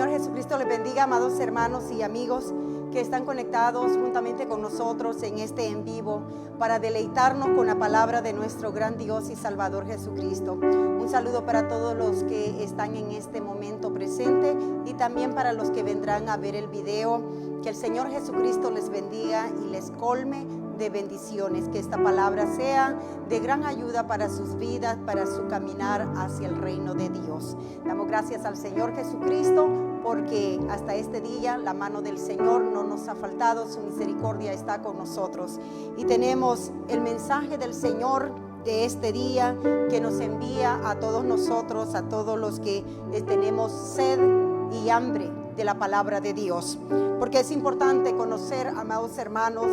Señor Jesucristo les bendiga, amados hermanos y amigos que están conectados juntamente con nosotros en este en vivo para deleitarnos con la palabra de nuestro gran Dios y Salvador Jesucristo. Un saludo para todos los que están en este momento presente y también para los que vendrán a ver el video. Que el Señor Jesucristo les bendiga y les colme de bendiciones, que esta palabra sea de gran ayuda para sus vidas, para su caminar hacia el reino de Dios. Damos gracias al Señor Jesucristo porque hasta este día la mano del Señor no nos ha faltado, su misericordia está con nosotros. Y tenemos el mensaje del Señor de este día que nos envía a todos nosotros, a todos los que tenemos sed y hambre de la palabra de Dios. Porque es importante conocer, amados hermanos,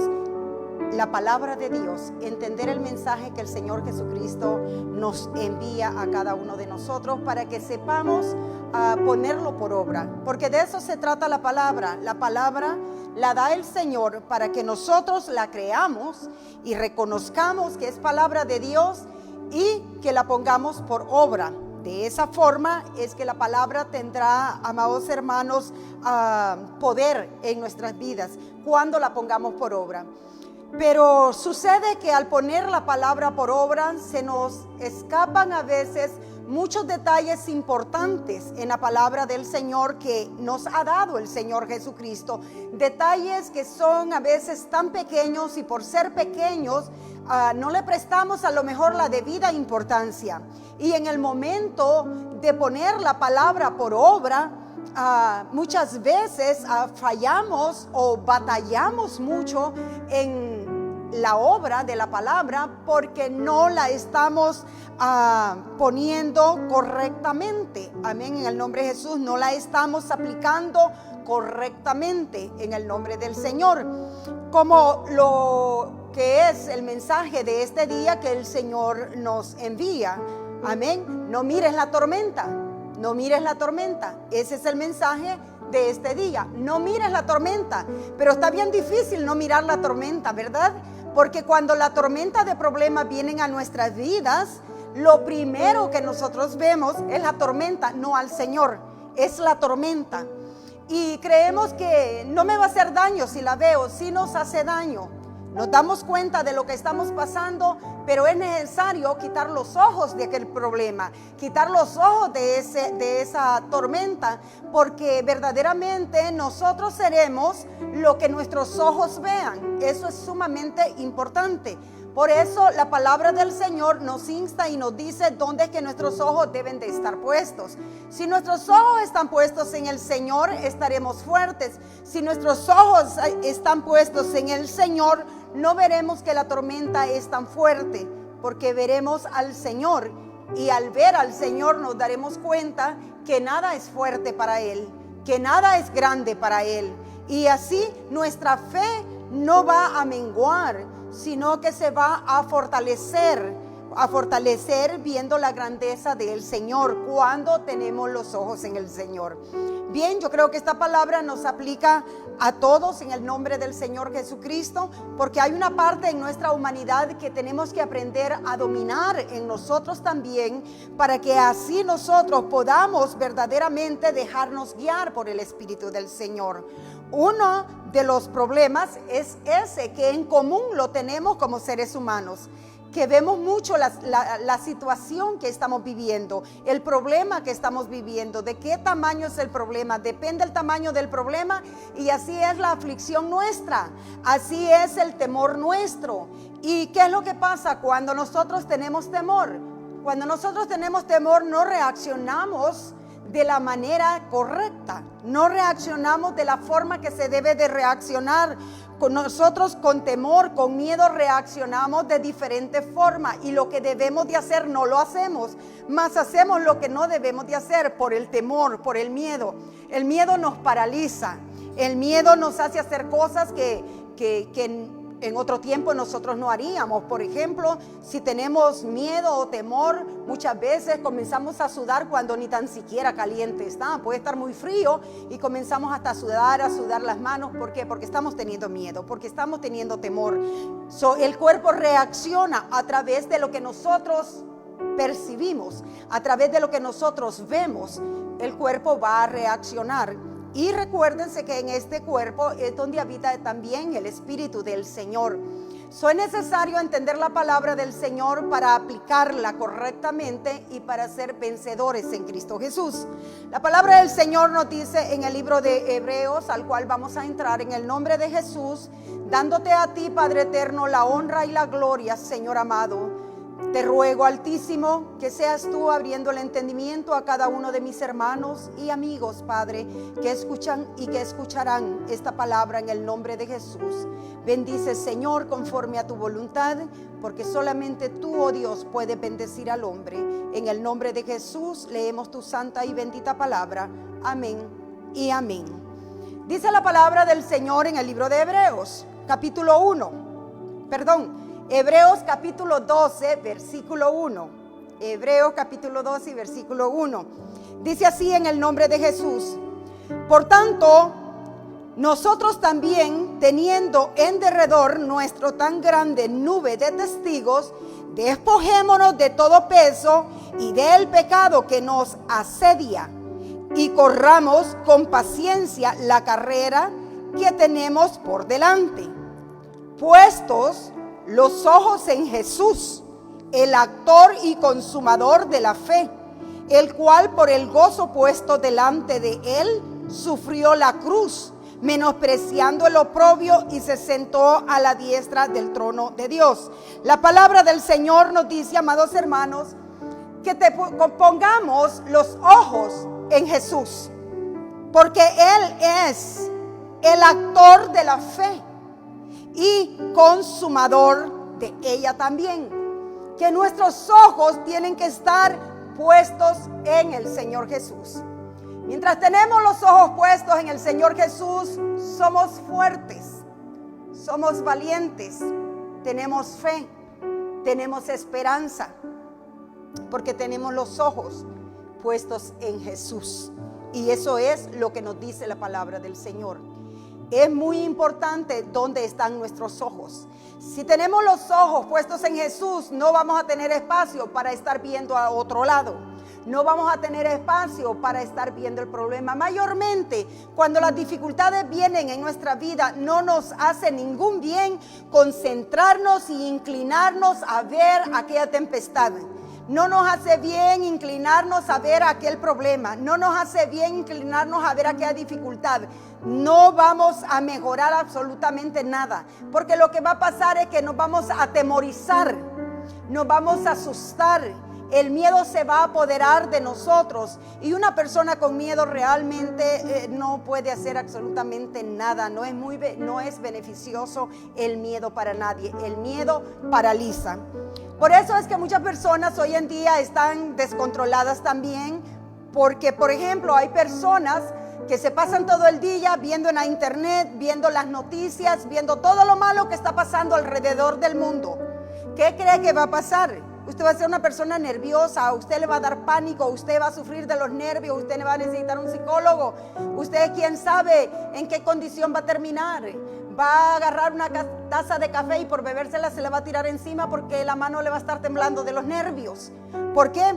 la palabra de Dios, entender el mensaje que el Señor Jesucristo nos envía a cada uno de nosotros para que sepamos ponerlo por obra, porque de eso se trata la palabra. La palabra la da el Señor para que nosotros la creamos y reconozcamos que es palabra de Dios y que la pongamos por obra. De esa forma es que la palabra tendrá, amados hermanos, poder en nuestras vidas cuando la pongamos por obra. Pero sucede que al poner la palabra por obra se nos escapan a veces muchos detalles importantes en la palabra del Señor que nos ha dado el Señor Jesucristo. Detalles que son a veces tan pequeños y por ser pequeños no le prestamos a lo mejor la debida importancia. Y en el momento de poner la palabra por obra, muchas veces fallamos o batallamos mucho en la obra de la palabra porque no la estamos poniendo correctamente. Amén, en el nombre de Jesús, no la estamos aplicando correctamente en el nombre del Señor. Como lo que es el mensaje de este día que el Señor nos envía. Amén, no mires la tormenta. No mires la tormenta. Ese es el mensaje de este día. No mires la tormenta. Pero está bien difícil no mirar la tormenta, ¿verdad? Porque cuando la tormenta de problemas vienen a nuestras vidas, lo primero que nosotros vemos es la tormenta, no al Señor. Es la tormenta. Y creemos que no me va a hacer daño si la veo, si nos hace daño. Nos damos cuenta de lo que estamos pasando, pero es necesario quitar los ojos de aquel problema, quitar los ojos de esa tormenta, porque verdaderamente nosotros seremos lo que nuestros ojos vean. Eso es sumamente importante. Por eso la palabra del Señor nos insta y nos dice dónde es que nuestros ojos deben de estar puestos. Si nuestros ojos están puestos en el Señor, estaremos fuertes. Si nuestros ojos están puestos en el Señor, no veremos que la tormenta es tan fuerte, porque veremos al Señor. Y al ver al Señor nos daremos cuenta que nada es fuerte para Él, que nada es grande para Él. Y así nuestra fe no va a menguar, sino que se va a fortalecer viendo la grandeza del Señor cuando tenemos los ojos en el Señor. Bien, yo creo que esta palabra nos aplica a todos en el nombre del Señor Jesucristo, porque hay una parte en nuestra humanidad que tenemos que aprender a dominar en nosotros también, para que así nosotros podamos verdaderamente dejarnos guiar por el Espíritu del Señor. Uno de los problemas es ese, que en común lo tenemos como seres humanos, que vemos mucho la situación que estamos viviendo, el problema que estamos viviendo. ¿De qué tamaño es el problema? Depende del tamaño del problema, y así es la aflicción nuestra, así es el temor nuestro. ¿Y qué es lo que pasa cuando nosotros tenemos temor? Cuando nosotros tenemos temor no reaccionamos de la manera correcta, no reaccionamos de la forma que se debe de reaccionar. Nosotros con temor, con miedo reaccionamos de diferente forma, y lo que debemos de hacer no lo hacemos, más hacemos lo que no debemos de hacer por el temor, por el miedo. El miedo nos paraliza, el miedo nos hace hacer cosas que en otro tiempo nosotros no haríamos. Por ejemplo, si tenemos miedo o temor, muchas veces comenzamos a sudar cuando ni tan siquiera caliente está. Puede estar muy frío y comenzamos hasta a sudar las manos. ¿Por qué? Porque estamos teniendo miedo, porque estamos teniendo temor. El cuerpo reacciona a través de lo que nosotros percibimos, a través de lo que nosotros vemos. el cuerpo va a reaccionar. Y recuérdense que en este cuerpo es donde habita también el Espíritu del Señor. Es necesario entender la palabra del Señor para aplicarla correctamente y para ser vencedores en Cristo Jesús. La palabra del Señor nos dice en el libro de Hebreos, al cual vamos a entrar, en el nombre de Jesús, dándote a ti, Padre eterno, la honra y la gloria, Señor amado. Te ruego, Altísimo, que seas tú abriendo el entendimiento a cada uno de mis hermanos y amigos, Padre, que escuchan y que escucharán esta palabra en el nombre de Jesús. Bendice, Señor, conforme a tu voluntad, porque solamente tú, oh Dios, puedes bendecir al hombre. En el nombre de Jesús leemos tu santa y bendita palabra. Amén y amén. Dice la palabra del Señor en el libro de Hebreos, Hebreos capítulo 12, versículo 1. Hebreos capítulo 12, versículo 1. Dice así en el nombre de Jesús: por tanto, nosotros también, teniendo en derredor nuestro tan grande nube de testigos, despojémonos de todo peso y del pecado que nos asedia, y corramos con paciencia la carrera que tenemos por delante, puestos los ojos en Jesús, el autor y consumador de la fe, el cual por el gozo puesto delante de él sufrió la cruz, menospreciando el oprobio, y se sentó a la diestra del trono de Dios. La palabra del Señor nos dice, amados hermanos, que pongamos los ojos en Jesús, porque Él es el autor de la fe y consumador de ella también. Que nuestros ojos tienen que estar puestos en el Señor Jesús. Mientras tenemos los ojos puestos en el Señor Jesús, somos fuertes, somos valientes, tenemos fe, tenemos esperanza, porque tenemos los ojos puestos en Jesús. Y eso es lo que nos dice la palabra del Señor. Es muy importante dónde están nuestros ojos. Si tenemos los ojos puestos en Jesús, no vamos a tener espacio para estar viendo a otro lado. No vamos a tener espacio para estar viendo el problema. Mayormente, cuando las dificultades vienen en nuestra vida, no nos hace ningún bien concentrarnos y inclinarnos a ver aquella tempestad. No nos hace bien inclinarnos a ver aquel problema. No nos hace bien inclinarnos a ver aquella dificultad. No vamos a mejorar absolutamente nada, porque lo que va a pasar es que nos vamos a atemorizar, nos vamos a asustar. El miedo se va a apoderar de nosotros, y una persona con miedo realmente no puede hacer absolutamente nada. No es beneficioso el miedo para nadie. El miedo paraliza. Por eso es que muchas personas hoy en día están descontroladas también, porque, por ejemplo, hay personas que se pasan todo el día viendo en la internet, viendo las noticias, viendo todo lo malo que está pasando alrededor del mundo. ¿Qué cree que va a pasar? Usted va a ser una persona nerviosa, a usted le va a dar pánico, usted va a sufrir de los nervios, usted va a necesitar un psicólogo. Usted, quién sabe en qué condición va a terminar. Va a agarrar una taza de café y por bebérsela se le va a tirar encima, porque la mano le va a estar temblando de los nervios. ¿Por qué?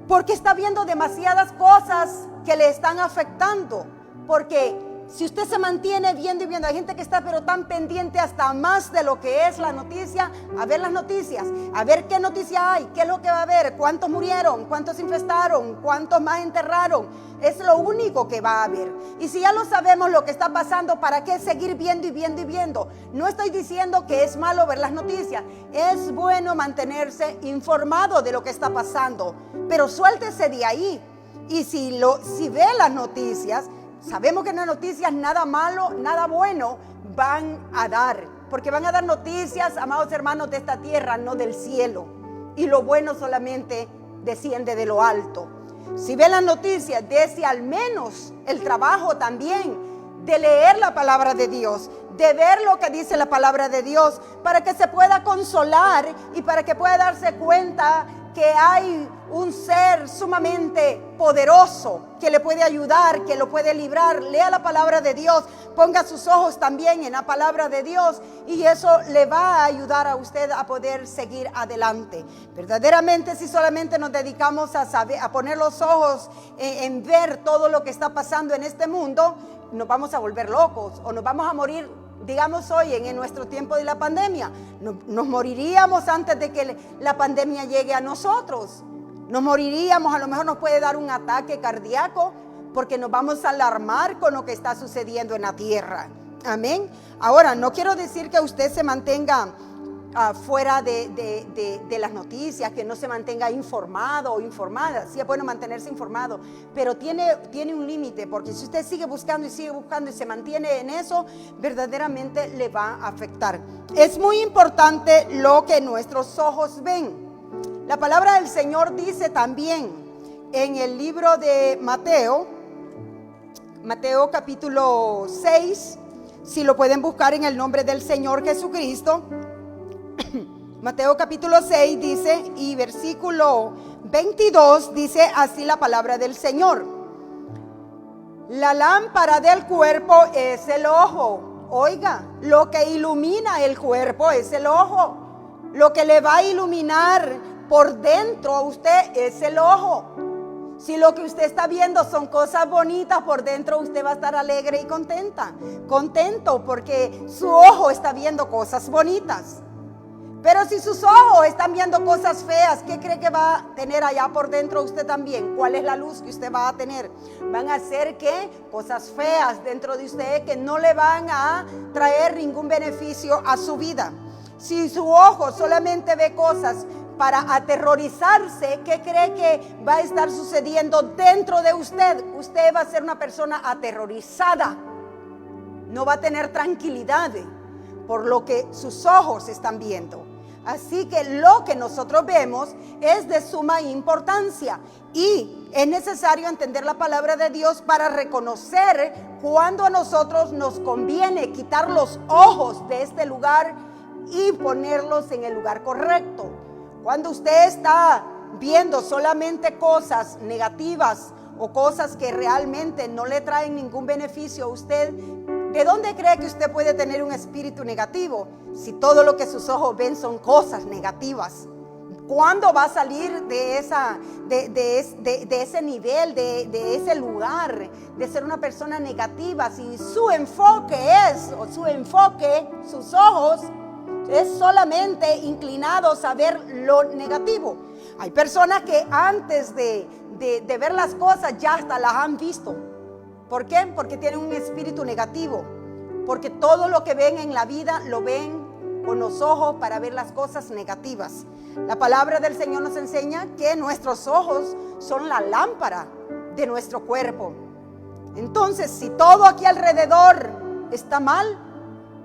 Porque está viendo demasiadas cosas que le están afectando. Porque si usted se mantiene viendo y viendo, hay gente que está pero tan pendiente hasta más de lo que es la noticia, a ver las noticias, a ver qué noticia hay, qué es lo que va a haber, cuántos murieron, cuántos infestaron, cuántos más enterraron. Es lo único que va a haber. Y si ya lo sabemos lo que está pasando, ¿para qué seguir viendo y viendo y viendo? No estoy diciendo que es malo ver las noticias. Es bueno mantenerse informado de lo que está pasando, pero suéltese de ahí. Y si ve las noticias, sabemos que en las noticias nada malo, nada bueno van a dar, porque van a dar noticias, amados hermanos, de esta tierra, no del cielo. Y lo bueno solamente desciende de lo alto. Si ve las noticias, dese al menos el trabajo también de leer la palabra de Dios, de ver lo que dice la palabra de Dios, para que se pueda consolar y para que pueda darse cuenta que hay un ser sumamente poderoso que le puede ayudar, que lo puede librar. Lea la palabra de Dios, ponga sus ojos también en la palabra de Dios y eso le va a ayudar a usted a poder seguir adelante. Verdaderamente, si solamente nos dedicamos a poner los ojos en ver todo lo que está pasando en este mundo, nos vamos a volver locos o nos vamos a morir. Digamos hoy en nuestro tiempo de la pandemia, nos moriríamos antes de que la pandemia llegue a nosotros. Nos moriríamos, a lo mejor nos puede dar un ataque cardíaco porque nos vamos a alarmar con lo que está sucediendo en la tierra. Amén. Ahora, no quiero decir que usted se mantenga fuera de las noticias, que no se mantenga informado o informada. Sí es bueno mantenerse informado, pero tiene un límite, porque si usted sigue buscando y se mantiene en eso, verdaderamente le va a afectar. Es muy importante lo que nuestros ojos ven. La palabra del Señor dice también en el libro de Mateo capítulo 6, si lo pueden buscar en el nombre del Señor Jesucristo. Mateo capítulo 6 dice, y versículo 22 dice así la palabra del Señor: la lámpara del cuerpo es el ojo. Oiga, lo que ilumina el cuerpo es el ojo. Lo que le va a iluminar por dentro a usted es el ojo. Si lo que usted está viendo son cosas bonitas, por dentro usted va a estar alegre y contento porque su ojo está viendo cosas bonitas. Pero si sus ojos están viendo cosas feas, ¿qué cree que va a tener allá por dentro usted también? ¿Cuál es la luz que usted va a tener? Van a ser ¿qué? Cosas feas dentro de usted que no le van a traer ningún beneficio a su vida. Si su ojo solamente ve cosas para aterrorizarse, ¿qué cree que va a estar sucediendo dentro de usted? Usted va a ser una persona aterrorizada. No va a tener tranquilidad por lo que sus ojos están viendo. Así que lo que nosotros vemos es de suma importancia y es necesario entender la palabra de Dios para reconocer cuando a nosotros nos conviene quitar los ojos de este lugar y ponerlos en el lugar correcto. Cuando usted está viendo solamente cosas negativas o cosas que realmente no le traen ningún beneficio a usted, ¿de dónde cree que usted puede tener un espíritu negativo si todo lo que sus ojos ven son cosas negativas? ¿Cuándo va a salir de ese nivel, de ese lugar, de ser una persona negativa? Si sus ojos es solamente inclinados a ver lo negativo. Hay personas que antes de ver las cosas ya hasta las han visto. ¿Por qué? Porque tienen un espíritu negativo. Porque todo lo que ven en la vida lo ven con los ojos para ver las cosas negativas. La palabra del Señor nos enseña que nuestros ojos son la lámpara de nuestro cuerpo. Entonces, si todo aquí alrededor está mal,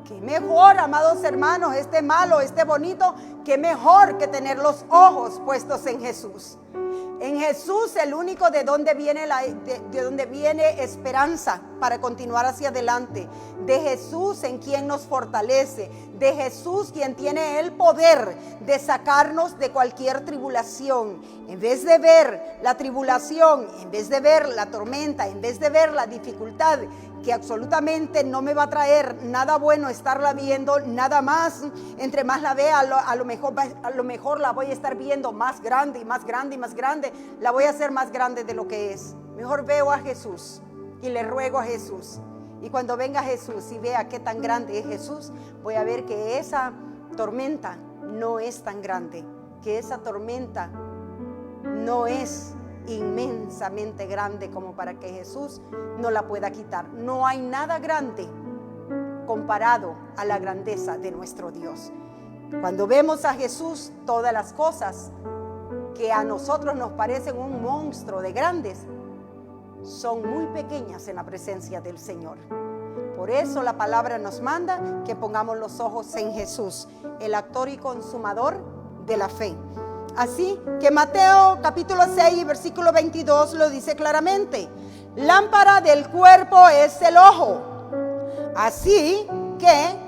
qué mejor, amados hermanos, esté malo, esté bonito, qué mejor que tener los ojos puestos en Jesús. En Jesús, el único de donde viene esperanza para continuar hacia adelante. De Jesús, en quien nos fortalece. De Jesús, quien tiene el poder de sacarnos de cualquier tribulación. En vez de ver la tribulación, en vez de ver la tormenta, en vez de ver la dificultad, que absolutamente no me va a traer nada bueno estarla viendo, nada más. Entre más la vea, a lo mejor la voy a estar viendo más grande y más grande y más grande. La voy a hacer más grande de lo que es. Mejor veo a Jesús y le ruego a Jesús. Y cuando venga Jesús y vea qué tan grande es Jesús, voy a ver que esa tormenta no es tan grande, que esa tormenta no es inmensamente grande como para que Jesús no la pueda quitar. No hay nada grande comparado a la grandeza de nuestro Dios. Cuando vemos a Jesús, todas las cosas que a nosotros nos parecen un monstruo de grandes son muy pequeñas en la presencia del Señor. Por eso la palabra nos manda que pongamos los ojos en Jesús, el autor y consumador de la fe. Así que Mateo capítulo 6 versículo 22 lo dice claramente: lámpara del cuerpo es el ojo. Así que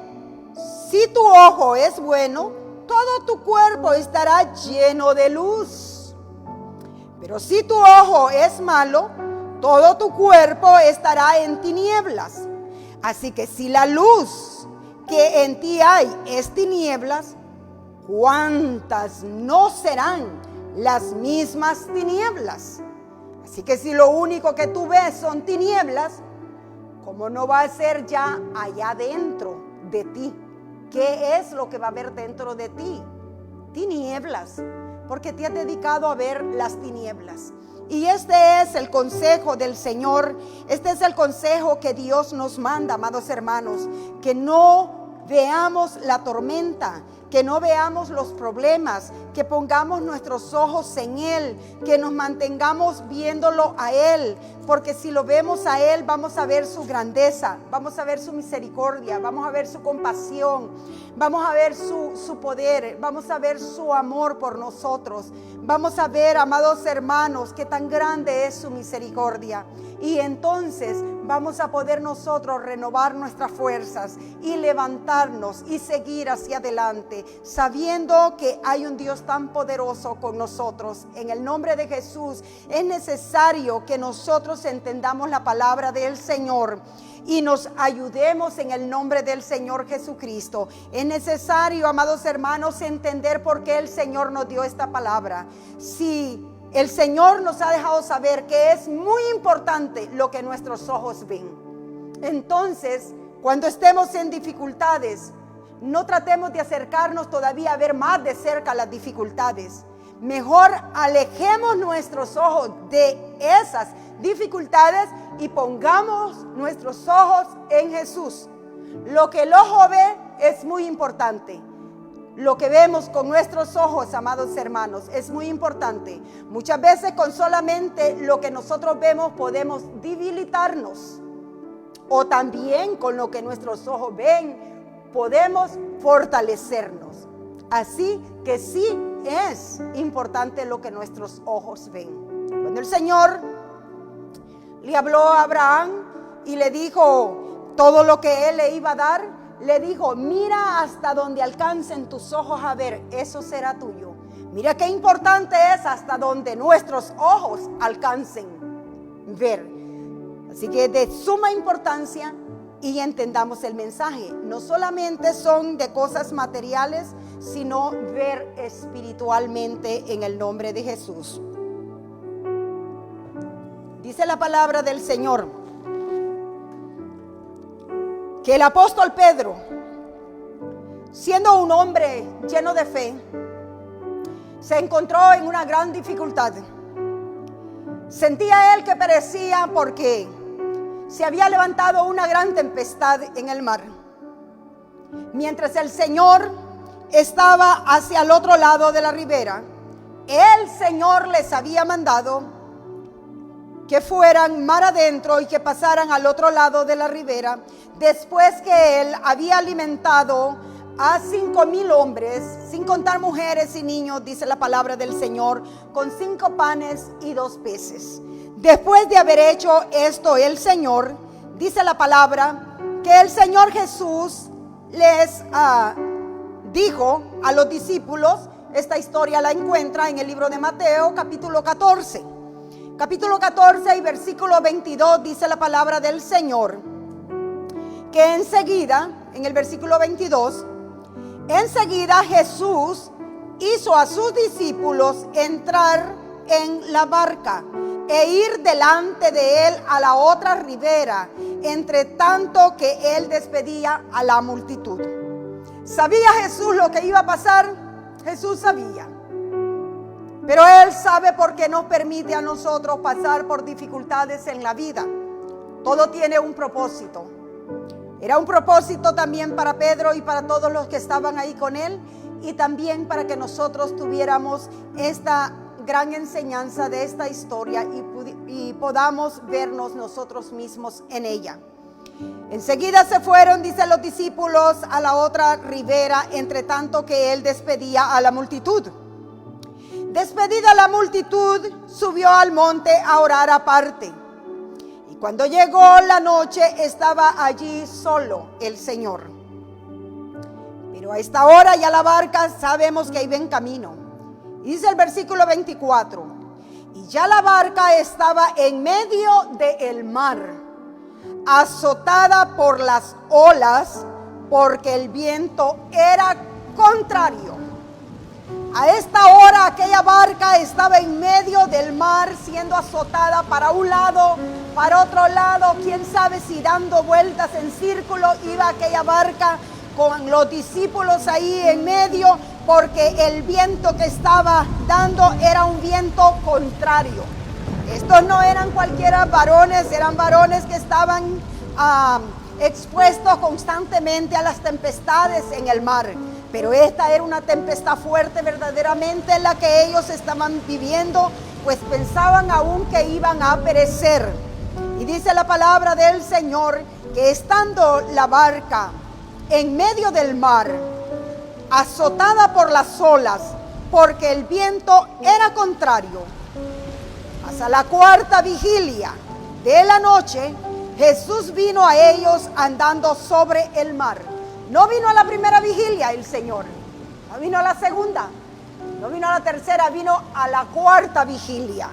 si tu ojo es bueno, todo tu cuerpo estará lleno de luz. Pero si tu ojo es malo, todo tu cuerpo estará en tinieblas. Así que si la luz que en ti hay es tinieblas, ¿cuántas no serán las mismas tinieblas? Así que si lo único que tú ves son tinieblas, ¿cómo no va a ser ya allá dentro de ti? ¿Qué es lo que va a haber dentro de ti? Tinieblas, porque te has dedicado a ver las tinieblas. Y este es el consejo del Señor, este es el consejo que Dios nos manda, amados hermanos, que no veamos la tormenta, que no veamos los problemas, que pongamos nuestros ojos en Él, que nos mantengamos viéndolo a Él, porque si lo vemos a Él vamos a ver su grandeza, vamos a ver su misericordia, vamos a ver su compasión, vamos a ver su poder, vamos a ver su amor por nosotros, vamos a ver, amados hermanos, qué tan grande es su misericordia. Y entonces vamos a poder nosotros renovar nuestras fuerzas y levantarnos y seguir hacia adelante, sabiendo que hay un Dios tan poderoso con nosotros. En el nombre de Jesús es necesario que nosotros entendamos la palabra del Señor y nos ayudemos en el nombre del Señor Jesucristo. Es necesario, amados hermanos, entender por qué el Señor nos dio esta palabra. Si el Señor nos ha dejado saber que es muy importante lo que nuestros ojos ven, entonces, cuando estemos en dificultades, no tratemos de acercarnos todavía a ver más de cerca las dificultades. Mejor alejemos nuestros ojos de esas dificultades y pongamos nuestros ojos en Jesús. Lo que el ojo ve es muy importante. Lo que vemos con nuestros ojos, amados hermanos, es muy importante. Muchas veces con solamente lo que nosotros vemos podemos debilitarnos. O también con lo que nuestros ojos ven podemos fortalecernos. Así que sí es importante lo que nuestros ojos ven. Cuando el Señor le habló a Abraham y le dijo todo lo que Él le iba a dar, le dijo: mira hasta donde alcancen tus ojos a ver, eso será tuyo. Mira qué importante es hasta donde nuestros ojos alcancen ver. Así que es de suma importancia y entendamos el mensaje. No solamente son de cosas materiales, sino ver espiritualmente en el nombre de Jesús. Dice la palabra del Señor que el apóstol Pedro, siendo un hombre lleno de fe, se encontró en una gran dificultad. Sentía él que perecía porque se había levantado una gran tempestad en el mar. Mientras el Señor estaba hacia el otro lado de la ribera, el Señor les había mandado que fueran mar adentro y que pasaran al otro lado de la ribera, después que Él había alimentado a 5,000 hombres, sin contar mujeres y niños, dice la palabra del Señor, con 5 panes y 2 peces. Después de haber hecho esto el Señor, dice la palabra, que el Señor Jesús les dijo a los discípulos, esta historia la encuentra en el libro de Mateo, capítulo 14. Capítulo 14 y versículo 22 dice la palabra del Señor, que enseguida, en el versículo 22, enseguida Jesús hizo a sus discípulos entrar en la barca e ir delante de él a la otra ribera, entre tanto que él despedía a la multitud. ¿Sabía Jesús lo que iba a pasar? Jesús sabía. Pero Él sabe por qué nos permite a nosotros pasar por dificultades en la vida. Todo tiene un propósito. Era un propósito también para Pedro y para todos los que estaban ahí con él, y también para que nosotros tuviéramos esta gran enseñanza de esta historia y podamos vernos nosotros mismos en ella. Enseguida se fueron, dicen los discípulos, a la otra ribera, entre tanto que él despedía a la multitud. Despedida la multitud, subió al monte a orar aparte. Y cuando llegó la noche, estaba allí solo el Señor. Pero a esta hora ya la barca sabemos que iba en camino. Y dice el versículo 24: y ya la barca estaba en medio del mar, azotada por las olas, porque el viento era contrario. A esta hora aquella barca estaba en medio del mar siendo azotada para un lado, para otro lado, quién sabe si dando vueltas en círculo iba aquella barca con los discípulos ahí en medio, porque el viento que estaba dando era un viento contrario. Estos no eran cualquiera varones, eran varones que estaban expuestos constantemente a las tempestades en el mar. Pero esta era una tempestad fuerte verdaderamente en la que ellos estaban viviendo, pues pensaban aún que iban a perecer. Y dice la palabra del Señor que estando la barca en medio del mar, azotada por las olas, porque el viento era contrario, hasta la cuarta vigilia de la noche, Jesús vino a ellos andando sobre el mar. No vino a la primera vigilia el Señor, no vino a la segunda, no vino a la tercera, vino a la cuarta vigilia.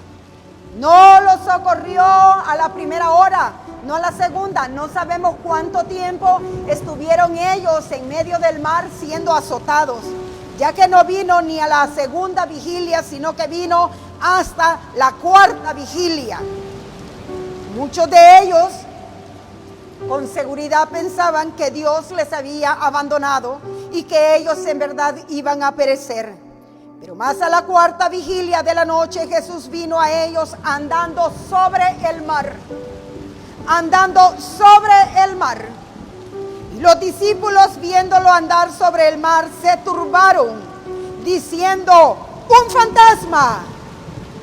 No los socorrió a la primera hora, no a la segunda. No sabemos cuánto tiempo estuvieron ellos en medio del mar siendo azotados, ya que no vino ni a la segunda vigilia, sino que vino hasta la cuarta vigilia. Muchos de ellos con seguridad pensaban que Dios les había abandonado y que ellos en verdad iban a perecer. Pero más a la cuarta vigilia de la noche, Jesús vino a ellos andando sobre el mar. Andando sobre el mar. Y los discípulos, viéndolo andar sobre el mar, se turbaron, diciendo: ¡un fantasma!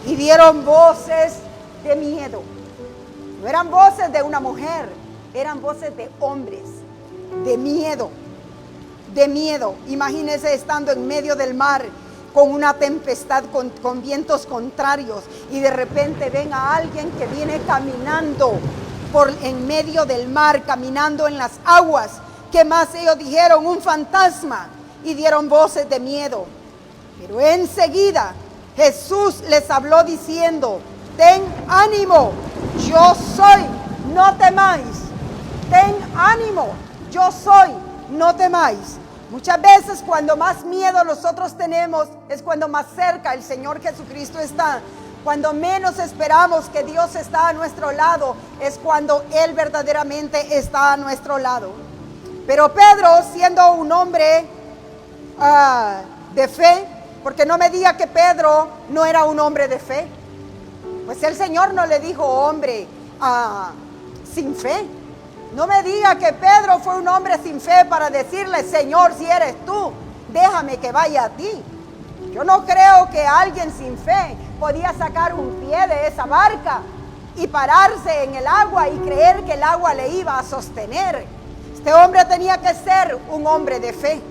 Y dieron voces de miedo. No eran voces de una mujer, eran voces de hombres, de miedo, de miedo. Imagínense estando en medio del mar con una tempestad, con vientos contrarios, y de repente ven a alguien que viene caminando en medio del mar, caminando en las aguas. ¿Qué más ellos dijeron? Un fantasma, y dieron voces de miedo. Pero enseguida Jesús les habló diciendo: ten ánimo, yo soy, no temáis. Ten ánimo, yo soy, no temáis. Muchas veces cuando más miedo nosotros tenemos es cuando más cerca el Señor Jesucristo está. Cuando menos esperamos que Dios está a nuestro lado es cuando Él verdaderamente está a nuestro lado. Pero Pedro, siendo un hombre de fe, porque no me diga que Pedro no era un hombre de fe, pues el Señor no le dijo hombre sin fe. No me diga que Pedro fue un hombre sin fe para decirle: Señor, si eres tú, déjame que vaya a ti. Yo no creo que alguien sin fe podía sacar un pie de esa barca y pararse en el agua y creer que el agua le iba a sostener. Este hombre tenía que ser un hombre de fe.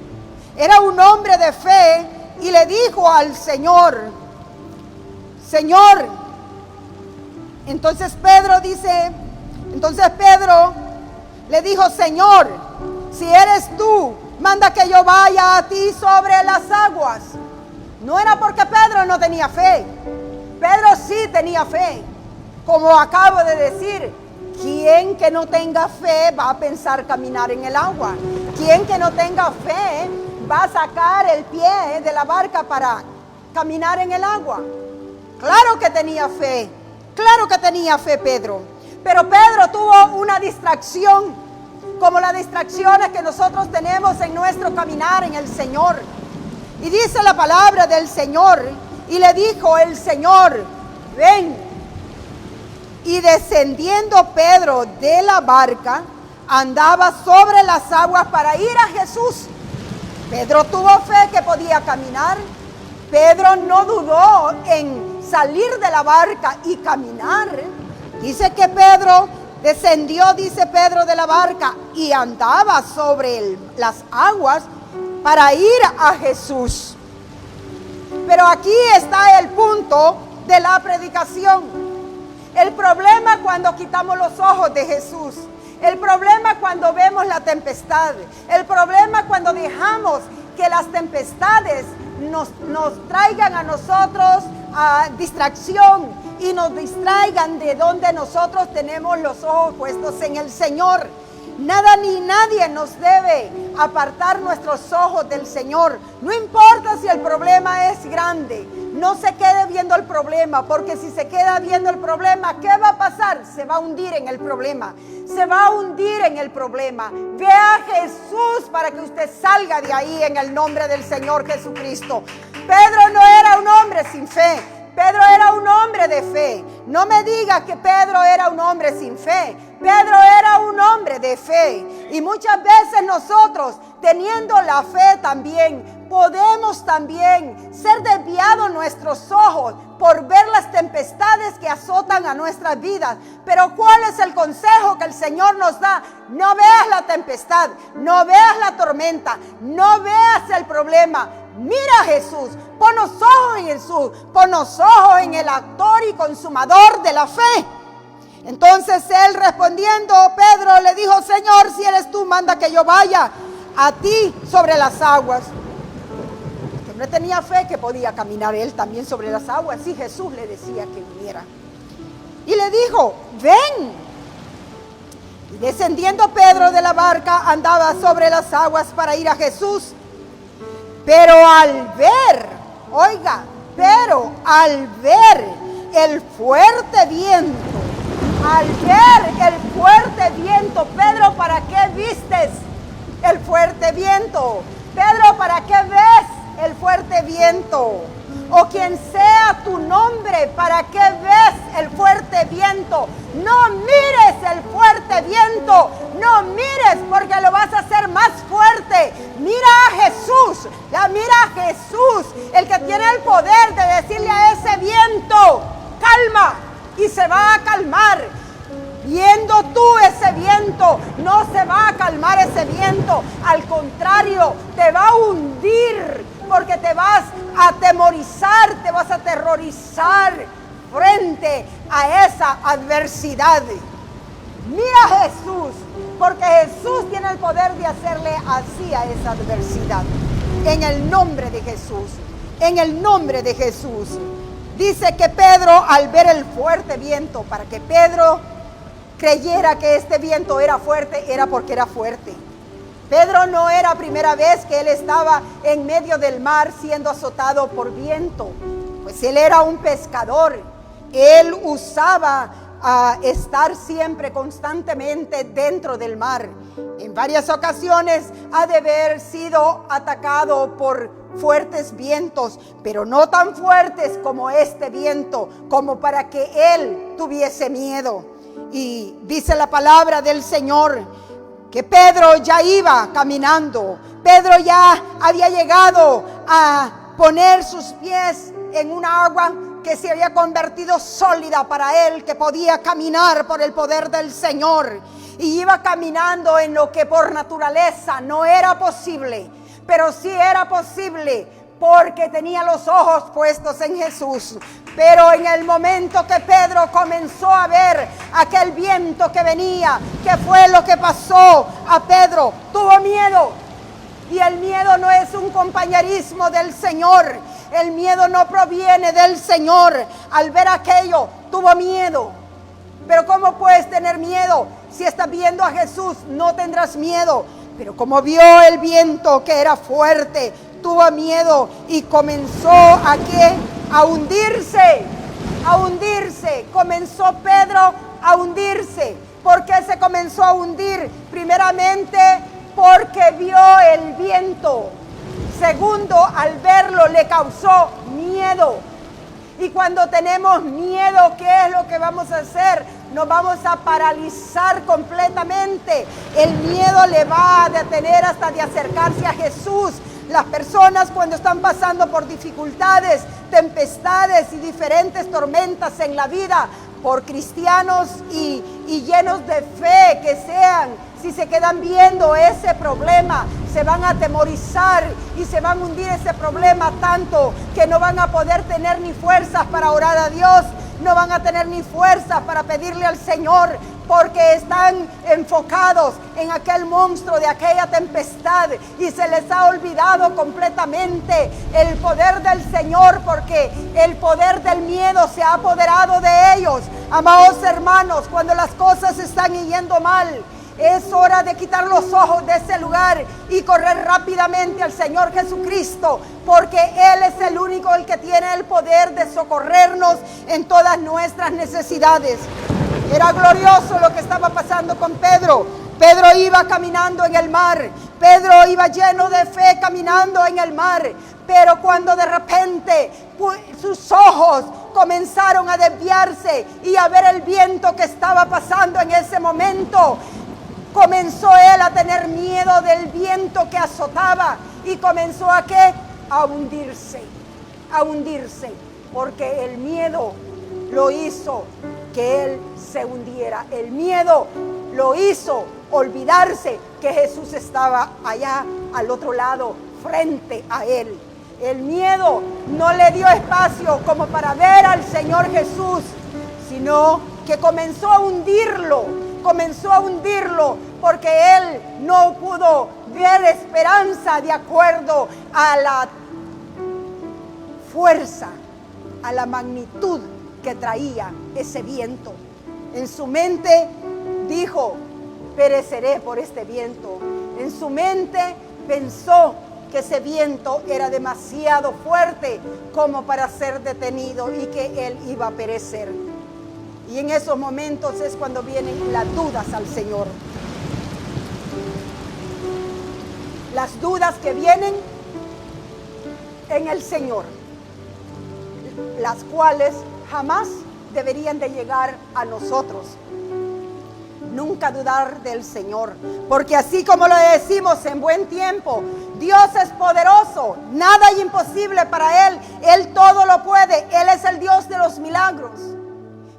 Era un hombre de fe y le dijo al Señor: Señor. Entonces Pedro le dijo: Señor, si eres tú, manda que yo vaya a ti sobre las aguas. No era porque Pedro no tenía fe. Pedro sí tenía fe. Como acabo de decir, ¿quién que no tenga fe va a pensar caminar en el agua? ¿Quién que no tenga fe va a sacar el pie de la barca para caminar en el agua? Claro que tenía fe. Claro que tenía fe Pedro. Pero Pedro tuvo una distracción, como las distracciones que nosotros tenemos en nuestro caminar en el Señor. Y dice la palabra del Señor, y le dijo el Señor: ven. Y descendiendo Pedro de la barca, andaba sobre las aguas para ir a Jesús. Pedro tuvo fe que podía caminar. Pedro no dudó en salir de la barca y caminar. Dice que Pedro descendió, dice Pedro, de la barca y andaba sobre las aguas para ir a Jesús. Pero aquí está el punto de la predicación. El problema cuando quitamos los ojos de Jesús. El problema cuando vemos la tempestad. El problema cuando dejamos que las tempestades nos traigan a nosotros distracción y nos distraigan de donde nosotros tenemos los ojos puestos en el Señor. Nada ni nadie nos debe apartar nuestros ojos del Señor. No importa si el problema es grande, no se quede viendo el problema, porque si se queda viendo el problema, ¿qué va a pasar? Se va a hundir en el problema. Se va a hundir en el problema. Vea a Jesús para que usted salga de ahí en el nombre del Señor Jesucristo. Pedro no era un hombre sin fe. Pedro era un hombre de fe. No me diga que Pedro era un hombre sin fe. Pedro era un hombre de fe. Y muchas veces nosotros, teniendo la fe también, podemos también ser desviados nuestros ojos por ver las tempestades que azotan a nuestras vidas. Pero ¿cuál es el consejo que el Señor nos da? No veas la tempestad, no veas la tormenta, no veas el problema. Mira a Jesús, pon los ojos en Jesús, pon los ojos en el autor y consumador de la fe. Entonces él respondiendo, Pedro le dijo, Señor, si eres tú, manda que yo vaya a ti sobre las aguas. El hombre tenía fe que podía caminar él también sobre las aguas, y Jesús le decía que viniera. Y le dijo, ven. Y descendiendo Pedro de la barca, andaba sobre las aguas para ir a Jesús. Pero al ver el fuerte viento, Pedro, ¿para qué vistes el fuerte viento? Pedro, ¿para qué ves el fuerte viento? O quien sea tu nombre, ¿para qué ves el fuerte viento? No mires el fuerte viento, no mires porque lo vas a hacer más fuerte. Mira a Jesús, mira a Jesús, el que tiene el poder de decirle a ese viento, calma, y se va a calmar. Viendo tú ese viento, no se va a calmar ese viento, al contrario, te va a hundir, porque te vas a atemorizar, te vas a aterrorizar frente a esa adversidad. Mira a Jesús, porque Jesús tiene el poder de hacerle así a esa adversidad. En el nombre de Jesús, en el nombre de Jesús. Dice que Pedro, al ver el fuerte viento, para que Pedro creyera que este viento era fuerte, era porque era fuerte. Pedro no era primera vez que él estaba en medio del mar siendo azotado por viento, pues él era un pescador. Él usaba estar siempre constantemente dentro del mar. En varias ocasiones ha de haber sido atacado por fuertes vientos, pero no tan fuertes como este viento, como para que él tuviese miedo. Y dice la palabra del Señor que Pedro ya iba caminando. Pedro ya había llegado a poner sus pies en una agua que se había convertido sólida para él, que podía caminar por el poder del Señor. Y iba caminando en lo que por naturaleza no era posible, pero sí era posible porque tenía los ojos puestos en Jesús. Pero en el momento que Pedro comenzó a ver aquel viento que venía, ¿qué fue lo que pasó a Pedro? Tuvo miedo. Y el miedo no es un compañerismo del Señor. El miedo no proviene del Señor. Al ver aquello, tuvo miedo. Pero ¿cómo puedes tener miedo? Si estás viendo a Jesús, no tendrás miedo. Pero como vio el viento que era fuerte, tuvo miedo y comenzó a hundirse. Comenzó Pedro a hundirse. ¿Por qué se comenzó a hundir? Primeramente, porque vio el viento. Segundo, al verlo le causó miedo. Y cuando tenemos miedo, ¿qué es lo que vamos a hacer? Nos vamos a paralizar completamente. El miedo le va a detener hasta de acercarse a Jesús. Las personas cuando están pasando por dificultades, tempestades y diferentes tormentas en la vida, por cristianos y llenos de fe que sean, si se quedan viendo ese problema, se van a atemorizar y se van a hundir ese problema tanto que no van a poder tener ni fuerzas para orar a Dios, no van a tener ni fuerzas para pedirle al Señor, porque están enfocados en aquel monstruo de aquella tempestad y se les ha olvidado completamente el poder del Señor, porque el poder del miedo se ha apoderado de ellos. Amados hermanos, cuando las cosas están yendo mal, es hora de quitar los ojos de ese lugar y correr rápidamente al Señor Jesucristo, porque Él es el único el que tiene el poder de socorrernos en todas nuestras necesidades. Era glorioso lo que estaba pasando con Pedro. Pedro iba caminando en el mar. Pedro iba lleno de fe caminando en el mar. Pero cuando de repente sus ojos comenzaron a desviarse y a ver el viento que estaba pasando en ese momento, comenzó él a tener miedo del viento que azotaba y comenzó a ¿qué? A hundirse, porque el miedo lo hizo que él se hundiera. El miedo lo hizo olvidarse que Jesús estaba allá al otro lado, frente a él. El miedo no le dio espacio como para ver al Señor Jesús, sino que comenzó a hundirlo, porque él no pudo ver esperanza de acuerdo a la fuerza, a la magnitud que traía ese viento. En su mente dijo: pereceré por este viento. En su mente pensó que ese viento era demasiado fuerte como para ser detenido y que él iba a perecer. Y en esos momentos es cuando vienen las dudas al Señor. Las dudas que vienen en el Señor, las cuales jamás deberían de llegar a nosotros. Nunca dudar del Señor, porque así como lo decimos en buen tiempo, Dios es poderoso, nada es imposible para Él, Él todo lo puede, Él es el Dios de los milagros.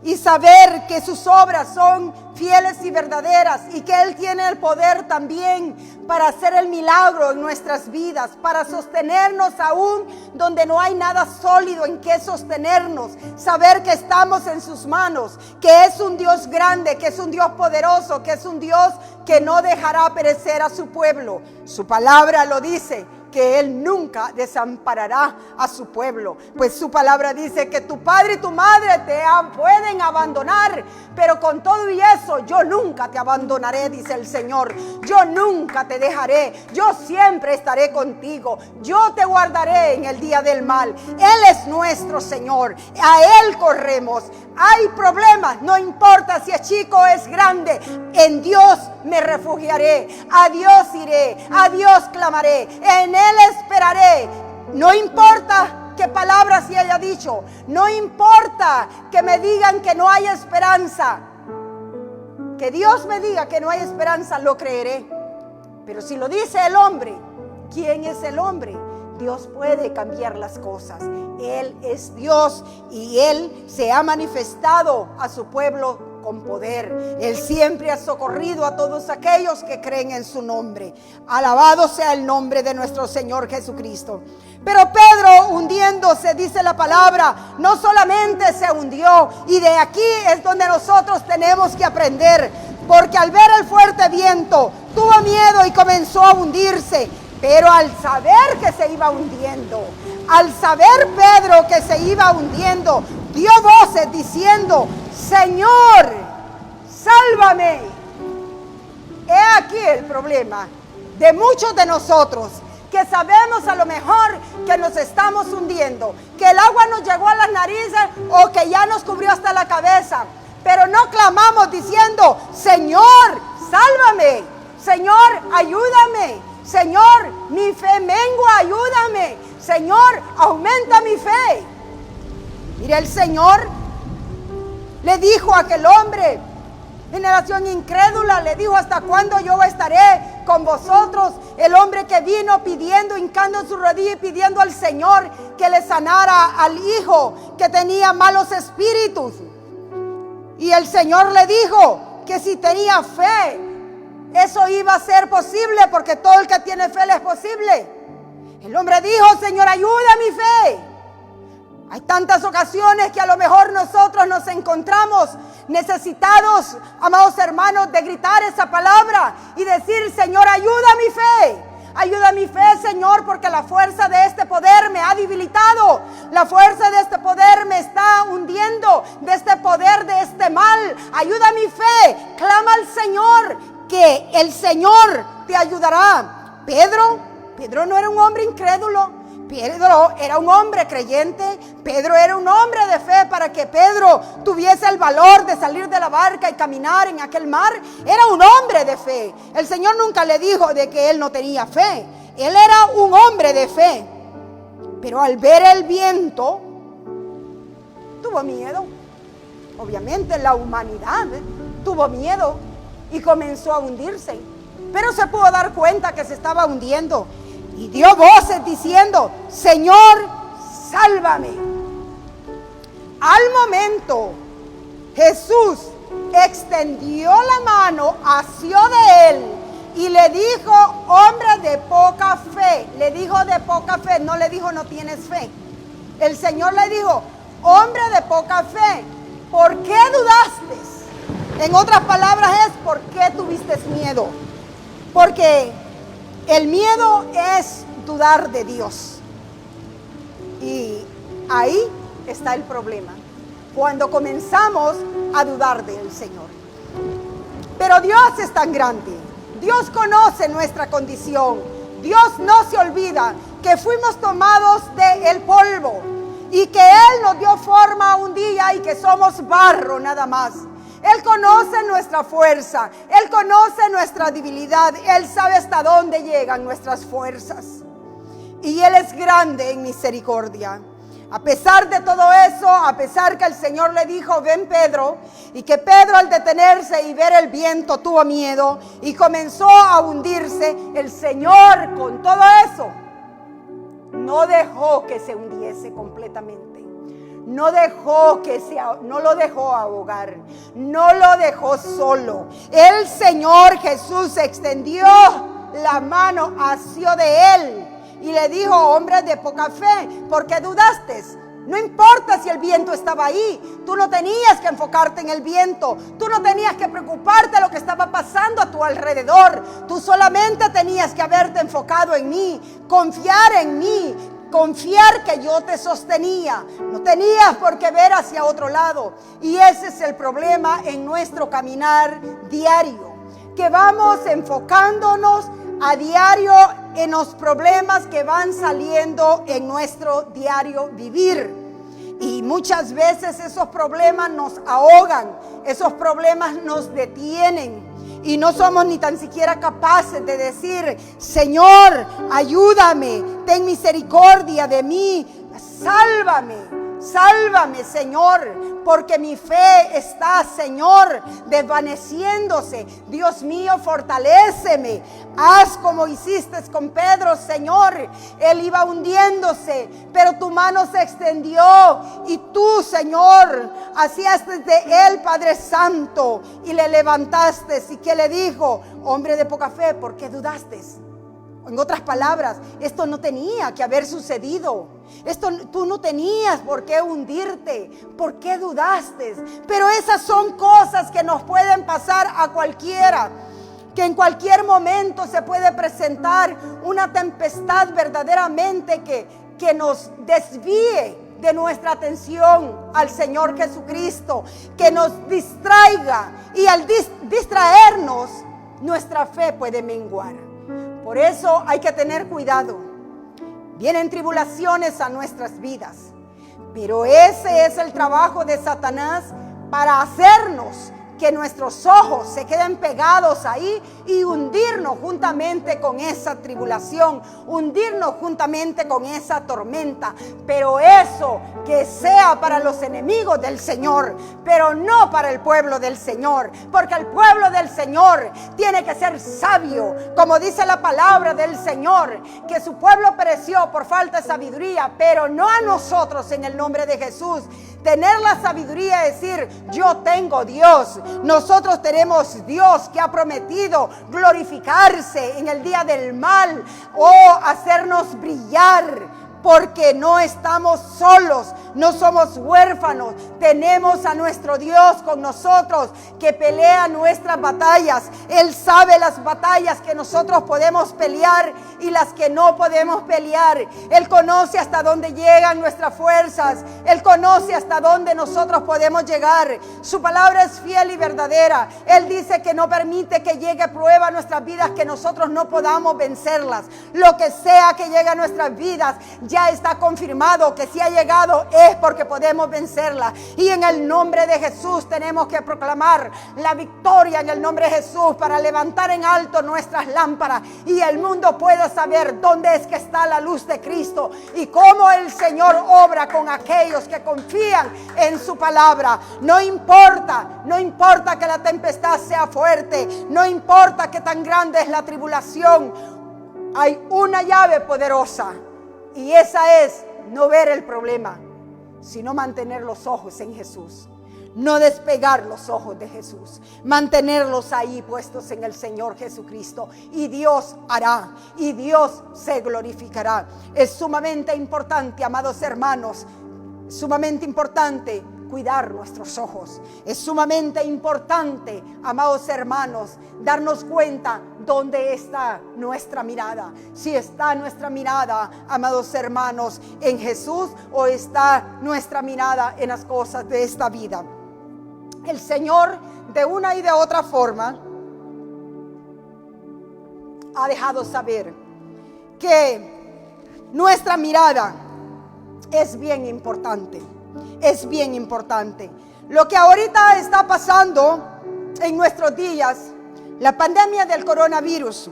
Y saber que sus obras son fieles y verdaderas y que Él tiene el poder también para hacer el milagro en nuestras vidas, para sostenernos aún donde no hay nada sólido en que sostenernos. Saber que estamos en sus manos, que es un Dios grande, que es un Dios poderoso, que es un Dios que no dejará perecer a su pueblo. Su palabra lo dice, que Él nunca desamparará a su pueblo. Pues su palabra dice que tu padre y tu madre te pueden abandonar, pero con todo y eso yo nunca te abandonaré, dice el Señor. Yo nunca te dejaré, yo siempre estaré contigo, yo te guardaré en el día del mal. Él es nuestro Señor, a Él corremos. Hay problemas, no importa si es chico o es grande, en Dios me refugiaré, a Dios iré, a Dios clamaré, en Él esperaré. No importa qué palabras se haya dicho, no importa que me digan que no hay esperanza, que Dios me diga que no hay esperanza, lo creeré. Pero si lo dice el hombre, ¿quién es el hombre? Dios puede cambiar las cosas. Él es Dios y Él se ha manifestado a su pueblo con poder. Él siempre ha socorrido a todos aquellos que creen en su nombre. Alabado sea el nombre de nuestro Señor Jesucristo. Pero Pedro, hundiéndose, dice la palabra, no solamente se hundió, y de aquí es donde nosotros tenemos que aprender, porque al ver el fuerte viento tuvo miedo y comenzó a hundirse. Pero al saber que se iba hundiendo, al saber Pedro que se iba hundiendo, dio voces diciendo: Señor, sálvame. He aquí el problema de muchos de nosotros, que sabemos a lo mejor que nos estamos hundiendo, que el agua nos llegó a las narices o que ya nos cubrió hasta la cabeza, pero no clamamos diciendo: Señor, sálvame, Señor, ayúdame, Señor, mi fe mengua, ayúdame, Señor, aumenta mi fe. Mire, el Señor le dijo a aquel hombre, generación incrédula, le dijo: ¿hasta cuándo yo estaré con vosotros? El hombre que vino pidiendo, hincando su rodilla y pidiendo al Señor que le sanara al hijo que tenía malos espíritus. Y el Señor le dijo que si tenía fe, eso iba a ser posible, porque todo el que tiene fe le es posible. El hombre dijo: Señor, ayuda mi fe. Hay tantas ocasiones que a lo mejor nosotros nos encontramos necesitados, amados hermanos, de gritar esa palabra y decir: Señor, ayuda a mi fe. Ayuda a mi fe, Señor, porque la fuerza de este poder me ha debilitado. La fuerza de este poder me está hundiendo, de este poder, de este mal. Ayuda a mi fe. Clama al Señor, que el Señor te ayudará. Pedro no era un hombre incrédulo. Pedro era un hombre creyente. Pedro era un hombre de fe. Para que Pedro tuviese el valor de salir de la barca y caminar en aquel mar, era un hombre de fe. El Señor nunca le dijo de que él no tenía fe. Él era un hombre de fe. Pero al ver el viento, tuvo miedo. Obviamente la humanidad tuvo miedo y comenzó a hundirse. Pero se pudo dar cuenta que se estaba hundiendo. Y dio voces diciendo: Señor, sálvame. Al momento, Jesús extendió la mano, asió de él y le dijo: hombre de poca fe. Le dijo de poca fe, no le dijo no tienes fe. El Señor le dijo: hombre de poca fe, ¿por qué dudaste? En otras palabras es: ¿por qué tuviste miedo? Porque el miedo es dudar de Dios. Y ahí está el problema, cuando comenzamos a dudar del Señor. Pero Dios es tan grande. Dios conoce nuestra condición. Dios no se olvida que fuimos tomados del polvo y que Él nos dio forma un día y que somos barro nada más. Él conoce nuestra fuerza, Él conoce nuestra debilidad, Él sabe hasta dónde llegan nuestras fuerzas. Y Él es grande en misericordia. A pesar de todo eso, a pesar que el Señor le dijo: ven Pedro, y que Pedro al detenerse y ver el viento tuvo miedo y comenzó a hundirse, el Señor con todo eso no dejó que se hundiese completamente. No lo dejó ahogar, no lo dejó solo. El Señor Jesús extendió la mano, asió de él y le dijo: hombre de poca fe, ¿por qué dudaste? No importa si el viento estaba ahí, tú no tenías que enfocarte en el viento, tú no tenías que preocuparte de lo que estaba pasando a tu alrededor, tú solamente tenías que haberte enfocado en mí, confiar en mí, confiar que yo te sostenía. No tenías por qué ver hacia otro lado. Y ese es el problema en nuestro caminar diario, que vamos enfocándonos a diario en los problemas que van saliendo en nuestro diario vivir. Y muchas veces esos problemas nos ahogan, esos problemas nos detienen. Y no somos ni tan siquiera capaces de decir: Señor, ayúdame, ten misericordia de mí, sálvame, Señor, porque mi fe está, Señor, desvaneciéndose. Dios mío, fortaléceme. Haz como hiciste con Pedro, Señor. Él iba hundiéndose, pero tu mano se extendió y tú, Señor, hacías de él, Padre Santo, y le levantaste. Y que le dijo: hombre de poca fe, ¿por qué dudaste? En otras palabras, esto no tenía que haber sucedido. Tú no tenías por qué hundirte. ¿Por qué dudaste? Pero esas son cosas que nos pueden pasar a cualquiera. Que en cualquier momento se puede presentar una tempestad verdaderamente que nos desvíe de nuestra atención al Señor Jesucristo. Que nos distraiga. Y al distraernos, nuestra fe puede menguar. Por eso hay que tener cuidado. Vienen tribulaciones a nuestras vidas, pero ese es el trabajo de Satanás, para hacernos que nuestros ojos se queden pegados ahí y hundirnos juntamente con esa tribulación, hundirnos juntamente con esa tormenta. Pero eso que sea para los enemigos del Señor, pero no para el pueblo del Señor, porque el pueblo del Señor tiene que ser sabio, como dice la palabra del Señor, que su pueblo pereció por falta de sabiduría, pero no a nosotros, en el nombre de Jesús. Tener la sabiduría de decir: yo tengo Dios. Nosotros tenemos Dios que ha prometido glorificarse en el día del mal o hacernos brillar porque no estamos solos, no somos huérfanos. Tenemos a nuestro Dios con nosotros que pelea nuestras batallas. Él sabe las batallas que nosotros podemos pelear y las que no podemos pelear. Él conoce hasta dónde llegan nuestras fuerzas. Él conoce hasta dónde nosotros podemos llegar. Su palabra es fiel y verdadera. Él dice que no permite que llegue prueba a nuestras vidas, que nosotros no podamos vencerlas. Lo que sea que llegue a nuestras vidas, ya está confirmado que si ha llegado es porque podemos vencerla. Y en el nombre de Jesús tenemos que proclamar la victoria en el nombre de Jesús, para levantar en alto nuestras lámparas y el mundo pueda saber dónde es que está la luz de Cristo y cómo el Señor obra con aquellos que confían en su palabra. No importa que la tempestad sea fuerte, no importa que tan grande es la tribulación, hay una llave poderosa. Y esa es no ver el problema, sino mantener los ojos en Jesús. No despegar los ojos de Jesús, mantenerlos ahí puestos en el Señor Jesucristo. Y Dios hará, y Dios se glorificará. Es sumamente importante, amados hermanos, sumamente importante cuidar nuestros ojos. Es sumamente importante, amados hermanos, darnos cuenta dónde está nuestra mirada. Si está nuestra mirada, amados hermanos, en Jesús, o está nuestra mirada en las cosas de esta vida. El Señor, de una y de otra forma, ha dejado saber que nuestra mirada es bien importante. Es bien importante. Lo que ahorita está pasando en nuestros días, la pandemia del coronavirus.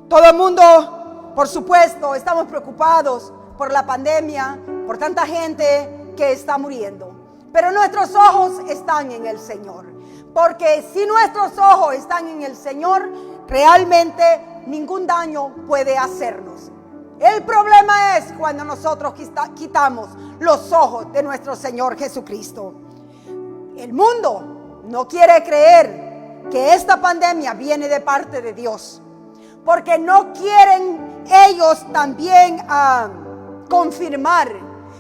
Todo el mundo, por supuesto, estamos preocupados por la pandemia, por tanta gente que está muriendo. Pero nuestros ojos están en el Señor. Porque si nuestros ojos están en el Señor, realmente ningún daño puede hacernos. El problema es cuando nosotros quitamos los ojos de nuestro Señor Jesucristo. El mundo no quiere creer que esta pandemia viene de parte de Dios, porque no quieren ellos también confirmar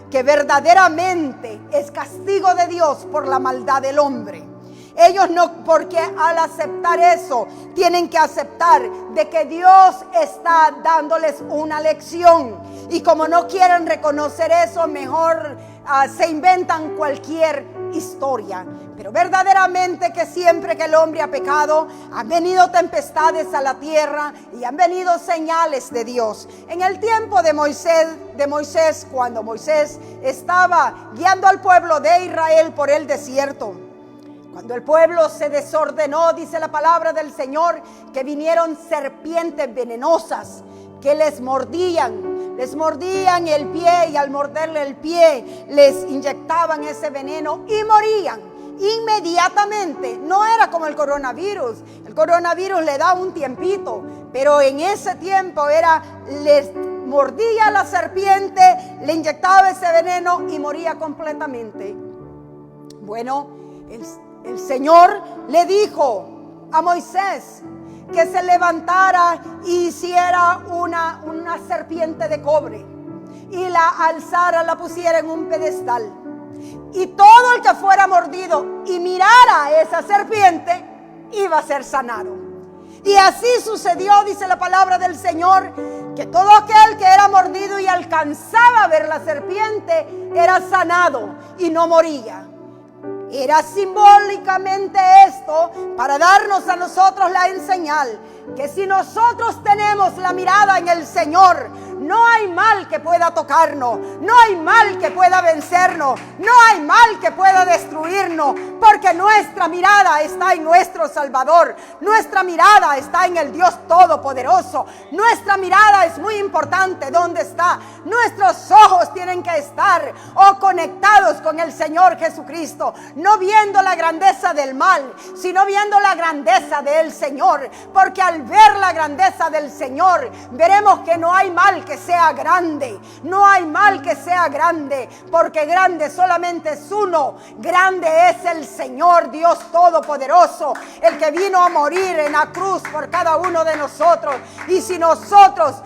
que verdaderamente es castigo de Dios por la maldad del hombre. Ellos no, porque al aceptar eso, tienen que aceptar de que Dios está dándoles una lección. Y como no quieren reconocer eso, mejor se inventan cualquier historia. Pero verdaderamente que siempre que el hombre ha pecado, han venido tempestades a la tierra y han venido señales de Dios. En el tiempo de Moisés, cuando Moisés estaba guiando al pueblo de Israel por el desierto, cuando el pueblo se desordenó, dice la palabra del Señor, que vinieron serpientes venenosas que les mordían el pie, y al morderle el pie les inyectaban ese veneno y morían inmediatamente. No era como el coronavirus. El coronavirus le da un tiempito, pero en ese tiempo les mordía la serpiente, le inyectaba ese veneno y moría completamente. Bueno, el Señor le dijo a Moisés que se levantara y hiciera una serpiente de cobre y la alzara, la pusiera en un pedestal. Y todo el que fuera mordido y mirara a esa serpiente iba a ser sanado. Y así sucedió, dice la palabra del Señor, que todo aquel que era mordido y alcanzaba a ver la serpiente era sanado y no moría. Era simbólicamente esto para darnos a nosotros la señal que si nosotros tenemos la mirada en el Señor, no hay mal que pueda tocarnos, no hay mal que pueda vencernos, no hay mal que pueda destruirnos, porque nuestra mirada está en nuestro Salvador, nuestra mirada está en el Dios Todopoderoso, nuestra mirada es muy importante. ¿Dónde está? Nuestros ojos tienen que estar conectados con el Señor Jesucristo, no viendo la grandeza del mal, sino viendo la grandeza del Señor, porque al ver la grandeza del Señor, veremos que no hay mal que sea grande, no hay mal que sea grande, porque grande solamente es uno, grande es el Señor Dios Todopoderoso, el que vino a morir en la cruz por cada uno de nosotros. Y si nosotros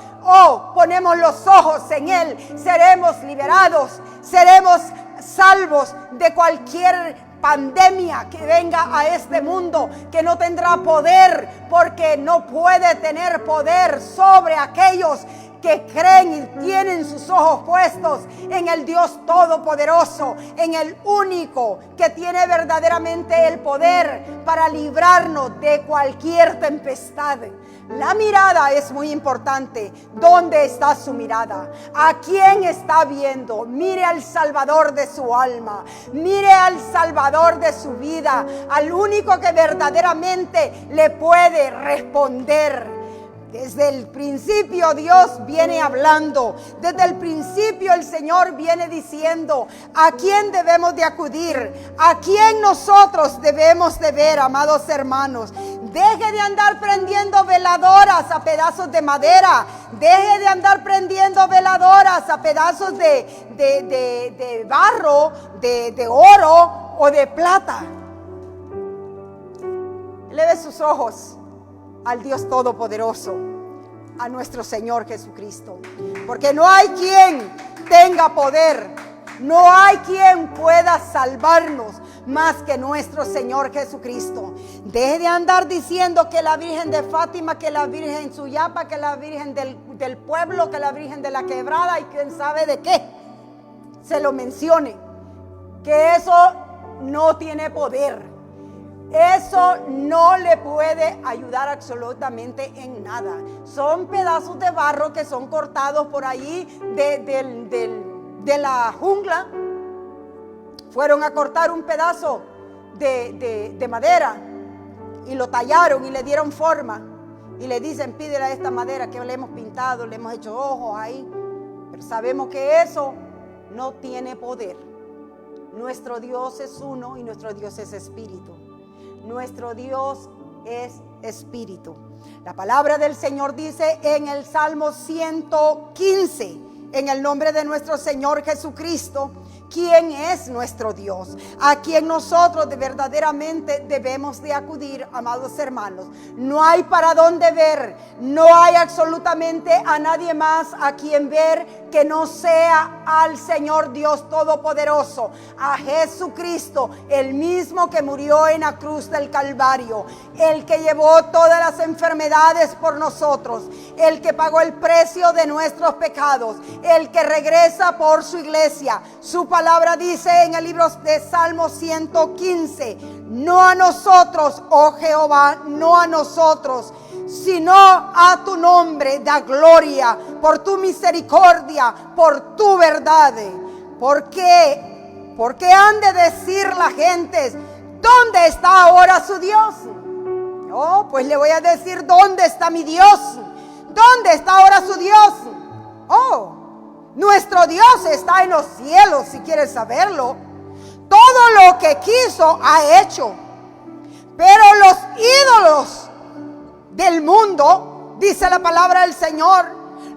ponemos los ojos en Él, seremos liberados, seremos salvos de cualquier pandemia que venga a este mundo, que no tendrá poder, porque no puede tener poder sobre aquellos que creen y tienen sus ojos puestos en el Dios Todopoderoso, en el único que tiene verdaderamente el poder para librarnos de cualquier tempestad. La mirada es muy importante. ¿Dónde está su mirada? ¿A quién está viendo? Mire al Salvador de su alma. Mire al Salvador de su vida. Al único que verdaderamente le puede responder. Desde el principio Dios viene hablando. Desde el principio el Señor viene diciendo a quién debemos de acudir, a quién nosotros debemos de ver, amados hermanos. Deje de andar prendiendo veladoras a pedazos de madera. Deje de andar prendiendo veladoras a pedazos de barro, de oro o de plata. Eleve sus ojos al Dios Todopoderoso, a nuestro Señor Jesucristo, porque no hay quien tenga poder, no hay quien pueda salvarnos más que nuestro Señor Jesucristo. Deje de andar diciendo que la Virgen de Fátima, que la Virgen Suyapa, que la Virgen del pueblo, que la Virgen de la Quebrada y quién sabe de qué se lo mencione, que eso no tiene poder. Eso no le puede ayudar absolutamente en nada. Son pedazos de barro que son cortados por ahí de la jungla. Fueron a cortar un pedazo de madera y lo tallaron y le dieron forma. Y le dicen, pídele a esta madera que le hemos pintado, le hemos hecho ojos ahí. Pero sabemos que eso no tiene poder. Nuestro Dios es uno y nuestro Dios es espíritu. Nuestro Dios es espíritu. La palabra del Señor dice en el Salmo 115, en el nombre de nuestro Señor Jesucristo, ¿quién es nuestro Dios? A quien nosotros verdaderamente debemos de acudir, amados hermanos. No hay para dónde ver, no hay absolutamente a nadie más a quien ver que no sea al Señor Dios Todopoderoso, a Jesucristo, el mismo que murió en la cruz del Calvario, el que llevó todas las enfermedades por nosotros, el que pagó el precio de nuestros pecados, el que regresa por su iglesia. Su palabra dice en el libro de Salmo 115, no a nosotros, oh Jehová, no a nosotros, sino a tu nombre da gloria, por tu misericordia, por tu verdad. ¿Por qué? Porque han de decir las gentes, ¿dónde está ahora su Dios? Oh, pues le voy a decir, ¿dónde está mi Dios? ¿Dónde está ahora su Dios? Oh, nuestro Dios está en los cielos, si quieres saberlo. Todo lo que quiso ha hecho. Pero los ídolos del mundo, dice la palabra del Señor,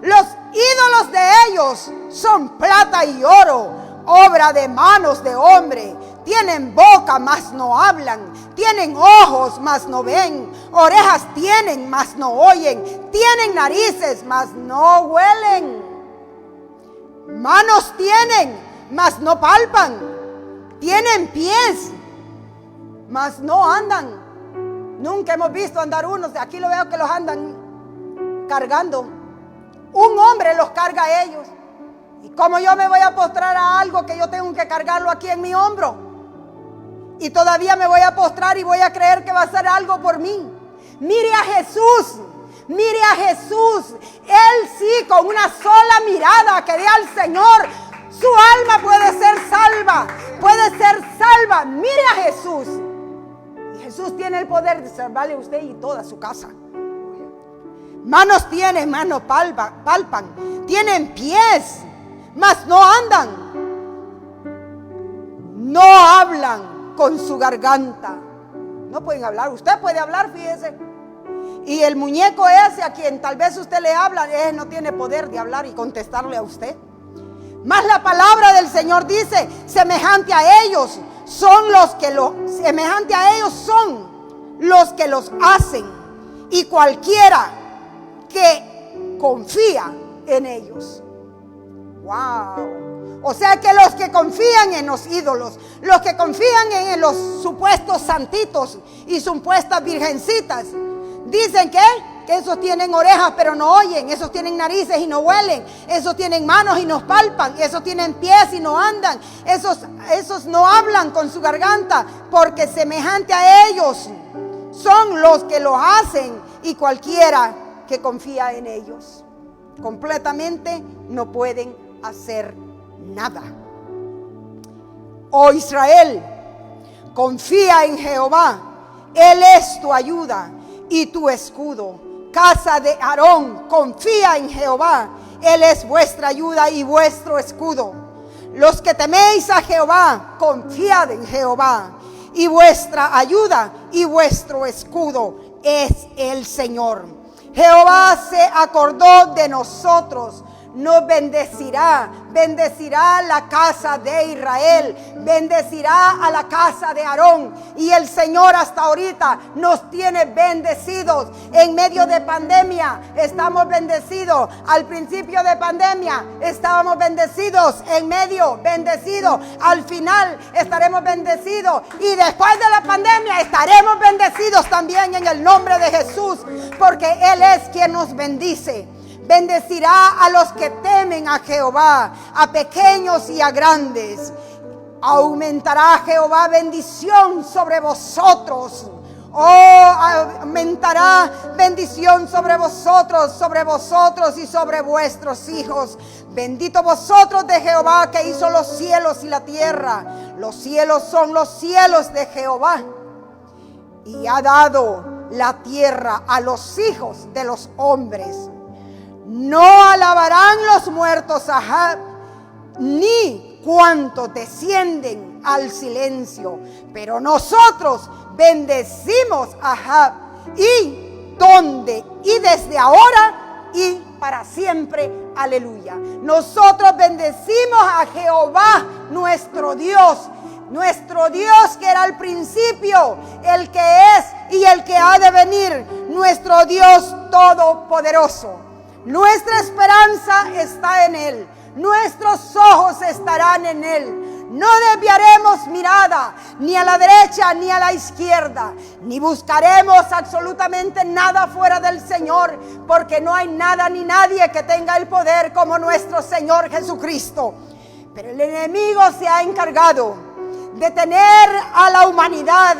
los ídolos de ellos son plata y oro, obra de manos de hombre. Tienen boca, mas no hablan. Tienen ojos, mas no ven. Orejas tienen, mas no oyen. Tienen narices, mas no huelen. Manos tienen, mas no palpan. Tienen pies, mas no andan. Nunca hemos visto andar unos. Aquí lo veo que los andan cargando. Un hombre los carga a ellos. ¿Y cómo yo me voy a postrar a algo que yo tengo que cargarlo aquí en mi hombro? Y todavía me voy a postrar y voy a creer que va a hacer algo por mí. Mire a Jesús. Mire a Jesús. Él sí, con una sola mirada que dé al Señor, su alma puede ser salva. Puede ser salva. Mire a Jesús. Y Jesús tiene el poder de salvarle a usted y toda su casa. Manos tienen, manos palpan. Tienen pies, mas no andan. No hablan con su garganta. No pueden hablar. Usted puede hablar, fíjese. Y el muñeco ese a quien tal vez usted le habla, no tiene poder de hablar y contestarle a usted. Mas la palabra del Señor dice, semejante a ellos son los que los hacen. Y cualquiera que confía en ellos. Wow. O sea que los que confían en los ídolos, los que confían en los supuestos santitos y supuestas virgencitas, dicen que esos tienen orejas pero no oyen, esos tienen narices y no huelen, esos tienen manos y no palpan, esos tienen pies y no andan, esos no hablan con su garganta, porque semejante a ellos son los que lo hacen, y cualquiera que confía en ellos completamente no pueden hacer nada. Oh Israel, confía en Jehová, Él es tu ayuda y tu escudo. Casa de Aarón, confía en Jehová, Él es vuestra ayuda y vuestro escudo. Los que teméis a Jehová, confiad en Jehová, y vuestra ayuda y vuestro escudo es el Señor. Jehová se acordó de nosotros, nos bendecirá, bendecirá la casa de Israel, bendecirá a la casa de Aarón. Y el Señor hasta ahorita nos tiene bendecidos. En medio de pandemia estamos bendecidos. Al principio de pandemia estábamos bendecidos, en medio bendecidos, al final estaremos bendecidos, y después de la pandemia estaremos bendecidos también en el nombre de Jesús, porque Él es quien nos bendice. Bendecirá a los que temen a Jehová, a pequeños y a grandes. Aumentará Jehová bendición sobre vosotros. Oh, aumentará bendición sobre vosotros y sobre vuestros hijos. Bendito vosotros de Jehová, que hizo los cielos y la tierra. Los cielos son los cielos de Jehová, y ha dado la tierra a los hijos de los hombres. No alabarán los muertos a Jah, ni cuanto descienden al silencio. Pero nosotros bendecimos a Jah, y donde y desde ahora y para siempre. Aleluya. Nosotros bendecimos a Jehová nuestro Dios. Nuestro Dios, que era al principio, el que es y el que ha de venir. Nuestro Dios todopoderoso. Nuestra esperanza está en Él. Nuestros ojos estarán en Él. No desviaremos mirada ni a la derecha ni a la izquierda, ni buscaremos absolutamente nada fuera del Señor, porque no hay nada ni nadie que tenga el poder como nuestro Señor Jesucristo. Pero el enemigo se ha encargado de tener a la humanidad,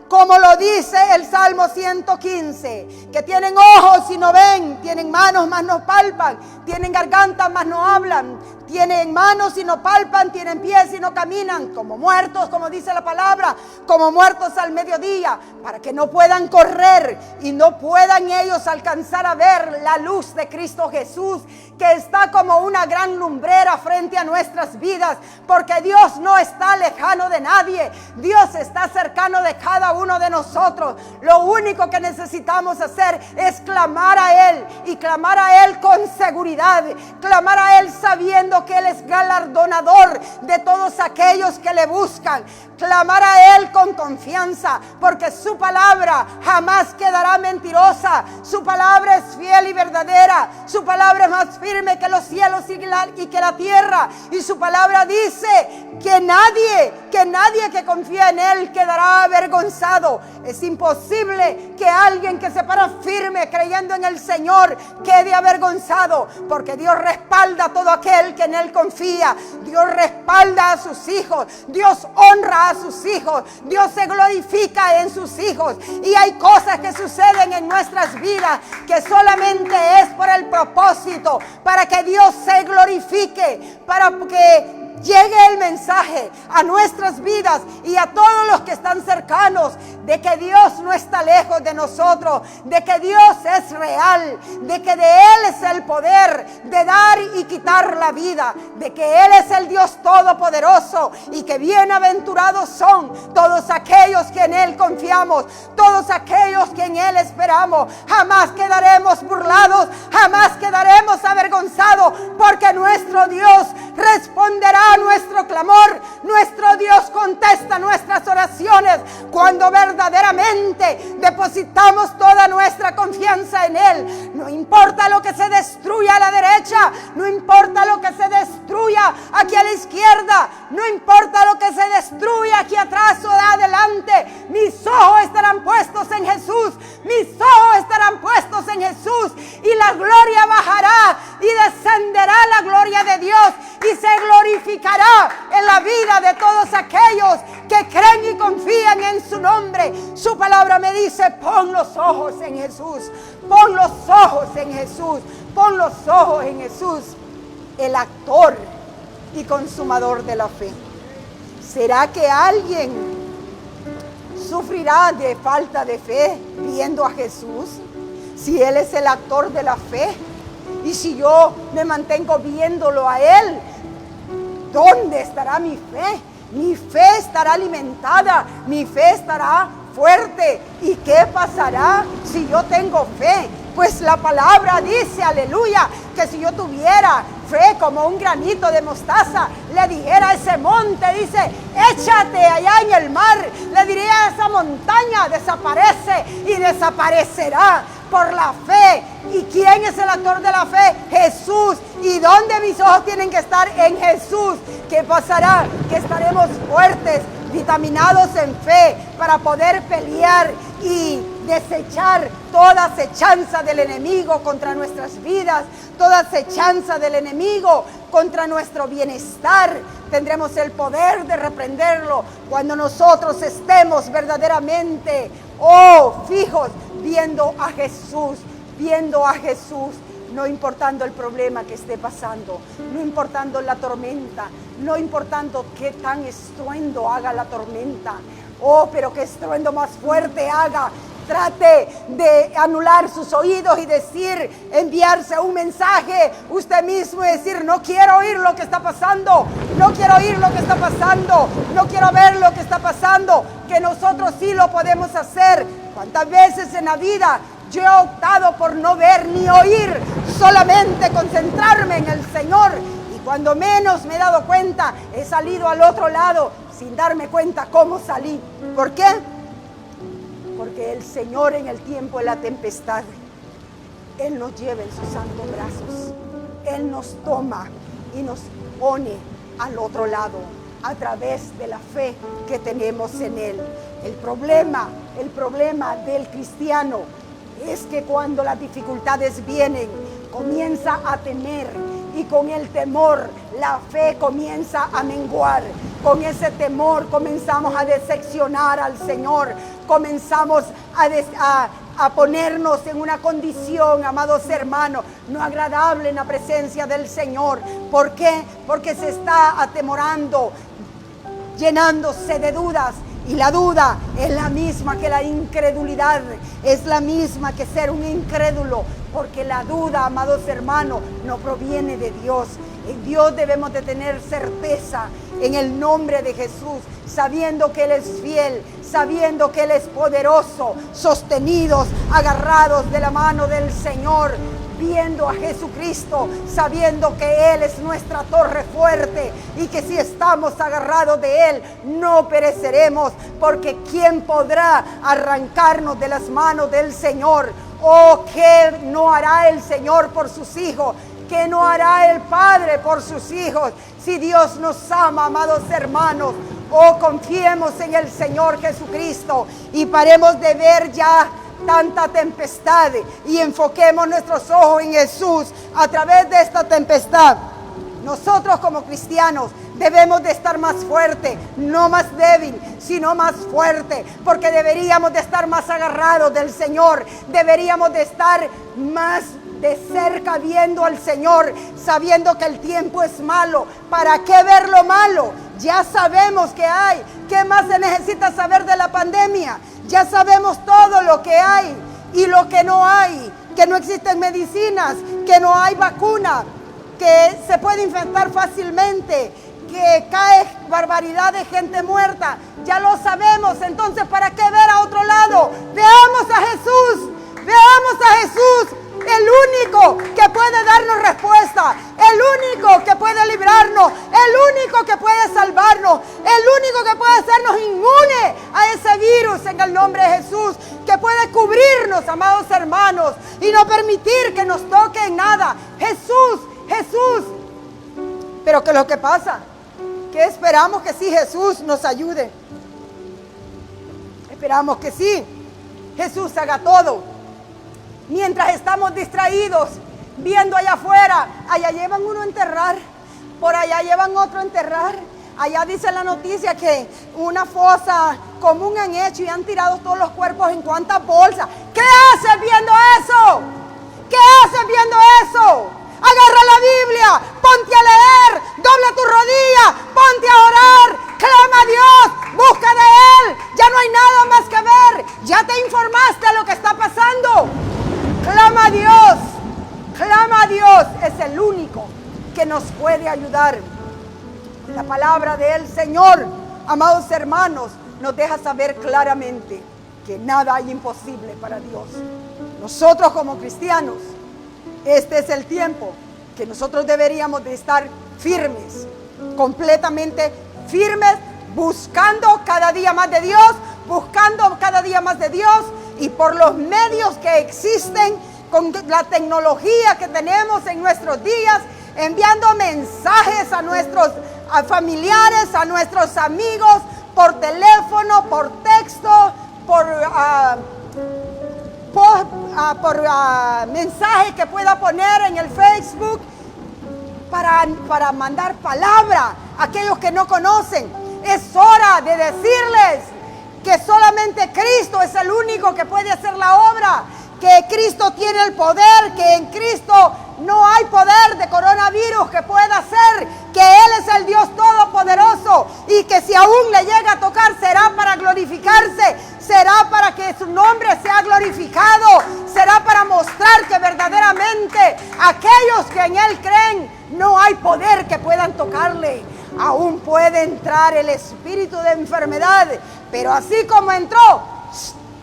como lo dice el Salmo 115, que tienen ojos y no ven, tienen manos mas no palpan, tienen garganta mas no hablan, tienen manos y no palpan, tienen pies y no caminan, como muertos, como dice la palabra, como muertos al mediodía, para que no puedan correr y no puedan ellos alcanzar a ver la luz de Cristo Jesús, que está como una gran lumbrera frente a nuestras vidas, porque Dios no está lejano de nadie, Dios está cercano de cada uno de nosotros. Lo único que necesitamos hacer es clamar a Él, y clamar a Él con seguridad, clamar a Él sabiendo que Él es galardonador de todos aquellos que le buscan. Clamar a Él con confianza, porque su palabra jamás quedará mentirosa. Su palabra es fiel y verdadera. Su palabra es más firme que los cielos y que la tierra. Y su palabra dice que nadie que confía en Él quedará avergonzado. Es imposible que alguien que se para firme creyendo en el Señor quede avergonzado, porque Dios respalda a todo aquel que en Él confía. Dios respalda a sus hijos. Dios honra a sus hijos. Dios se glorifica en sus hijos. Y hay cosas que suceden en nuestras vidas que solamente es por el propósito, para que Dios se glorifique, para que llegue el mensaje a nuestras vidas y a todos los que están cercanos, de que Dios no está lejos de nosotros, de que Dios es real, de que de Él es el poder de dar y quitar la vida, de que Él es el Dios todopoderoso, y que bienaventurados son todos aquellos que en Él confiamos, todos aquellos que en Él esperamos. Jamás quedaremos burlados, jamás quedaremos avergonzados, porque nuestro Dios responderá oirá nuestro clamor. Nuestro Dios contesta nuestras oraciones cuando verdaderamente depositamos toda nuestra confianza en Él. No importa lo que se destruya a la derecha, no importa lo que se destruya aquí a la izquierda, no importa lo que se destruya aquí atrás o adelante, mis ojos estarán puestos en Jesús, mis ojos estarán puestos en Jesús, y la gloria bajará y descenderá la gloria de Dios y se glorificará en la vida de todos aquellos que creen y confían en su nombre. Su palabra me dice: pon los ojos en Jesús, pon los ojos en Jesús, pon los ojos en Jesús, el actor y consumador de la fe. ¿Será que alguien sufrirá de falta de fe viendo a Jesús? Si Él es el actor de la fe, y si yo me mantengo viéndolo a Él, ¿dónde estará mi fe? Mi fe estará alimentada, mi fe estará fuerte. ¿Y qué pasará si yo tengo fe? Pues la palabra dice, aleluya, que si yo tuviera fe como un granito de mostaza, le dijera a ese monte, dice, échate allá en el mar, le diría a esa montaña, desaparece, y desaparecerá por la fe. ¿Y quién es el actor de la fe? Jesús. ¿Y dónde mis ojos tienen que estar? En Jesús. ¿Qué pasará? Que estaremos fuertes, vitaminados en fe, para poder pelear y desechar toda acechanza del enemigo contra nuestras vidas, toda acechanza del enemigo contra nuestro bienestar. Tendremos el poder de reprenderlo cuando nosotros estemos verdaderamente, fijos, viendo a Jesús, no importando el problema que esté pasando, no importando la tormenta, no importando qué tan estruendo haga la tormenta, pero qué estruendo más fuerte haga. Trate de anular sus oídos y decir, enviarse un mensaje usted mismo y decir, no quiero oír lo que está pasando, no quiero oír lo que está pasando, no quiero ver lo que está pasando, que nosotros sí lo podemos hacer. ¿Cuántas veces en la vida yo he optado por no ver ni oír, solamente concentrarme en el Señor? Y cuando menos me he dado cuenta, he salido al otro lado sin darme cuenta cómo salí. ¿Por qué? Porque el Señor, en el tiempo de la tempestad, Él nos lleva en sus santos brazos. Él nos toma y nos pone al otro lado a través de la fe que tenemos en Él. El problema del cristiano es que cuando las dificultades vienen, comienza a temer, y con el temor la fe comienza a menguar. Con ese temor comenzamos a decepcionar al Señor, comenzamos a ponernos en una condición, amados hermanos, no agradable en la presencia del Señor. ¿Por qué? Porque se está atemorando, llenándose de dudas. Y la duda es la misma que la incredulidad, es la misma que ser un incrédulo, porque la duda, amados hermanos, no proviene de Dios. En Dios debemos de tener certeza en el nombre de Jesús, sabiendo que Él es fiel, sabiendo que Él es poderoso, sostenidos, agarrados de la mano del Señor, viendo a Jesucristo, sabiendo que Él es nuestra torre fuerte y que si estamos agarrados de Él no pereceremos, porque ¿quién podrá arrancarnos de las manos del Señor? ¿Qué no hará el Señor por sus hijos? ¿Qué no hará el Padre por sus hijos? Si Dios nos ama, amados hermanos, confiemos en el Señor Jesucristo y paremos de ver ya tanta tempestad y enfoquemos nuestros ojos en Jesús a través de esta tempestad. Nosotros como cristianos debemos de estar más fuerte, no más débil, sino más fuerte, porque deberíamos de estar más agarrados del Señor, deberíamos de estar más de cerca viendo al Señor, sabiendo que el tiempo es malo. ¿Para qué ver lo malo? Ya sabemos que hay. ¿Qué más se necesita saber de la pandemia? Ya sabemos todo lo que hay y lo que no hay, que no existen medicinas, que no hay vacuna, que se puede infectar fácilmente, que cae barbaridad de gente muerta. Ya lo sabemos, entonces ¿para qué ver a otro lado? Veamos a Jesús, veamos a Jesús, el único que puede darnos respuesta, el único que puede librarnos, el único nombre de Jesús, que puede cubrirnos, amados hermanos, y no permitir que nos toque nada. Jesús, Jesús. Pero ¿qué es lo que pasa? Que esperamos que sí Jesús nos ayude. Esperamos que sí Jesús haga todo. Mientras estamos distraídos, viendo allá afuera, allá llevan uno a enterrar, por allá llevan otro a enterrar. Allá dice la noticia que una fosa común han hecho y han tirado todos los cuerpos en cuantas bolsas. ¿Qué haces viendo eso? ¿Qué haces viendo eso? Agarra la Biblia, ponte a leer, dobla tu rodilla, ponte a orar, clama a Dios, busca de Él. Ya no hay nada más que ver. Ya te informaste de lo que está pasando. Clama a Dios, clama a Dios. Es el único que nos puede ayudar. La palabra del Señor, amados hermanos, nos deja saber claramente que nada hay imposible para Dios. Nosotros como cristianos, este es el tiempo que nosotros deberíamos de estar firmes, completamente firmes, buscando cada día más de Dios, buscando cada día más de Dios, y por los medios que existen, con la tecnología que tenemos en nuestros días, enviando mensajes a nuestros familiares, a nuestros amigos, por teléfono, por texto, por mensaje que pueda poner en el Facebook, para mandar palabra a aquellos que no conocen. Es hora de decirles que solamente Cristo es el único que puede hacer la obra, que Cristo tiene el poder, que en Cristo no hay poder de coronavirus que pueda hacer, que Él es el Dios todopoderoso, y que si aún le llega a tocar será para glorificarse, será para que su nombre sea glorificado, será para mostrar que verdaderamente aquellos que en Él creen, no hay poder que puedan tocarle. Aún puede entrar el espíritu de enfermedad, pero así como entró,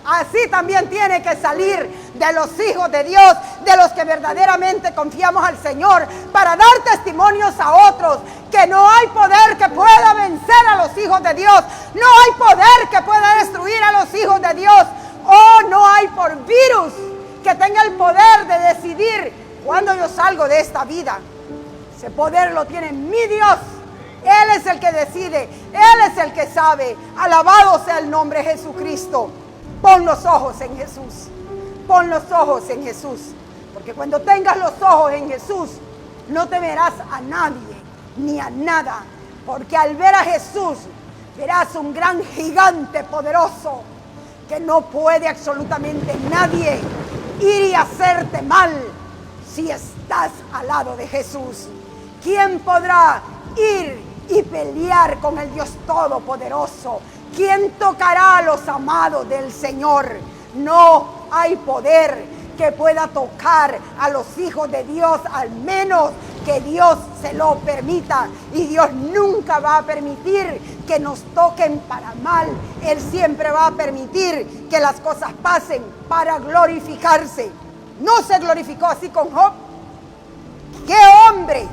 así también tiene que salir de los hijos de Dios, de los que verdaderamente confiamos al Señor, para dar testimonios a otros que no hay poder que pueda vencer a los hijos de Dios, no hay poder que pueda destruir a los hijos de Dios, no hay por virus que tenga el poder de decidir cuándo yo salgo de esta vida. Ese poder lo tiene mi Dios. Él es el que decide, Él es el que sabe. Alabado sea el nombre de Jesucristo. Pon los ojos en Jesús. Pon los ojos en Jesús. Porque cuando tengas los ojos en Jesús, no temerás a nadie ni a nada. Porque al ver a Jesús, verás un gran gigante poderoso que no puede absolutamente nadie ir y hacerte mal si estás al lado de Jesús. ¿Quién podrá ir y pelear con el Dios Todopoderoso? ¿Quién tocará a los amados del Señor? No hay poder que pueda tocar a los hijos de Dios, al menos que Dios se lo permita. Y Dios nunca va a permitir que nos toquen para mal. Él siempre va a permitir que las cosas pasen para glorificarse. No se glorificó así con Job. ¿Qué hombre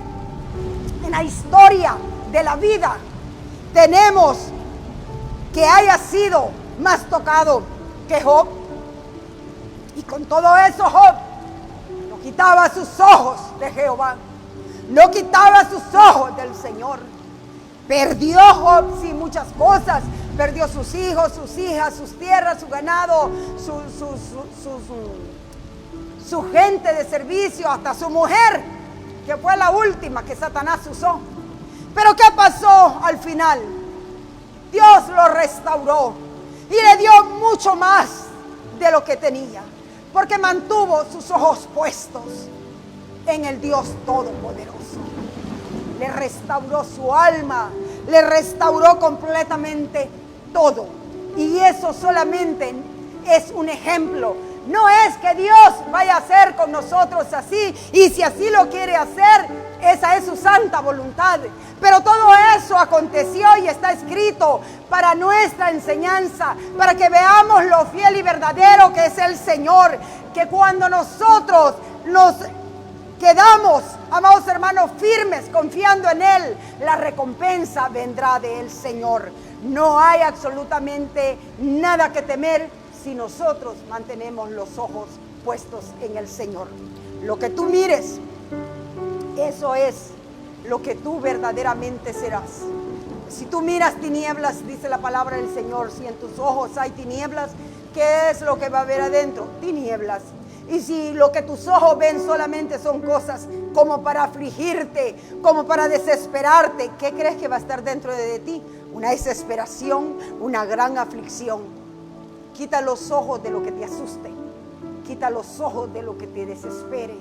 en la historia de la vida tenemos que haya sido más tocado que Job? Y con todo eso Job no quitaba sus ojos de Jehová, no quitaba sus ojos del Señor. Perdió Job, sí, muchas cosas. Perdió sus hijos, sus hijas, sus tierras, su ganado, su gente de servicio, hasta su mujer, que fue la última que Satanás usó. Pero ¿qué pasó al final? Dios lo restauró y le dio mucho más de lo que tenía, porque mantuvo sus ojos puestos en el Dios Todopoderoso. Le restauró su alma, le restauró completamente todo. Y eso solamente es un ejemplo. No es que Dios vaya a hacer con nosotros así, y si así lo quiere hacer, esa es su santa voluntad. Pero todo eso aconteció y está escrito para nuestra enseñanza, para que veamos lo fiel y verdadero que es el Señor, que cuando nosotros nos quedamos amados hermanos, firmes, confiando en Él, la recompensa vendrá del Señor. No hay absolutamente nada que temer si nosotros mantenemos los ojos puestos en el Señor. Lo que tú mires, eso es lo que tú verdaderamente serás. Si tú miras tinieblas, dice la palabra del Señor, si en tus ojos hay tinieblas, ¿qué es lo que va a haber adentro? Tinieblas. Y si lo que tus ojos ven solamente son cosas como para afligirte, como para desesperarte, ¿qué crees que va a estar dentro de ti? Una desesperación, una gran aflicción. Quita los ojos de lo que te asuste. Quita los ojos de lo que te desespere.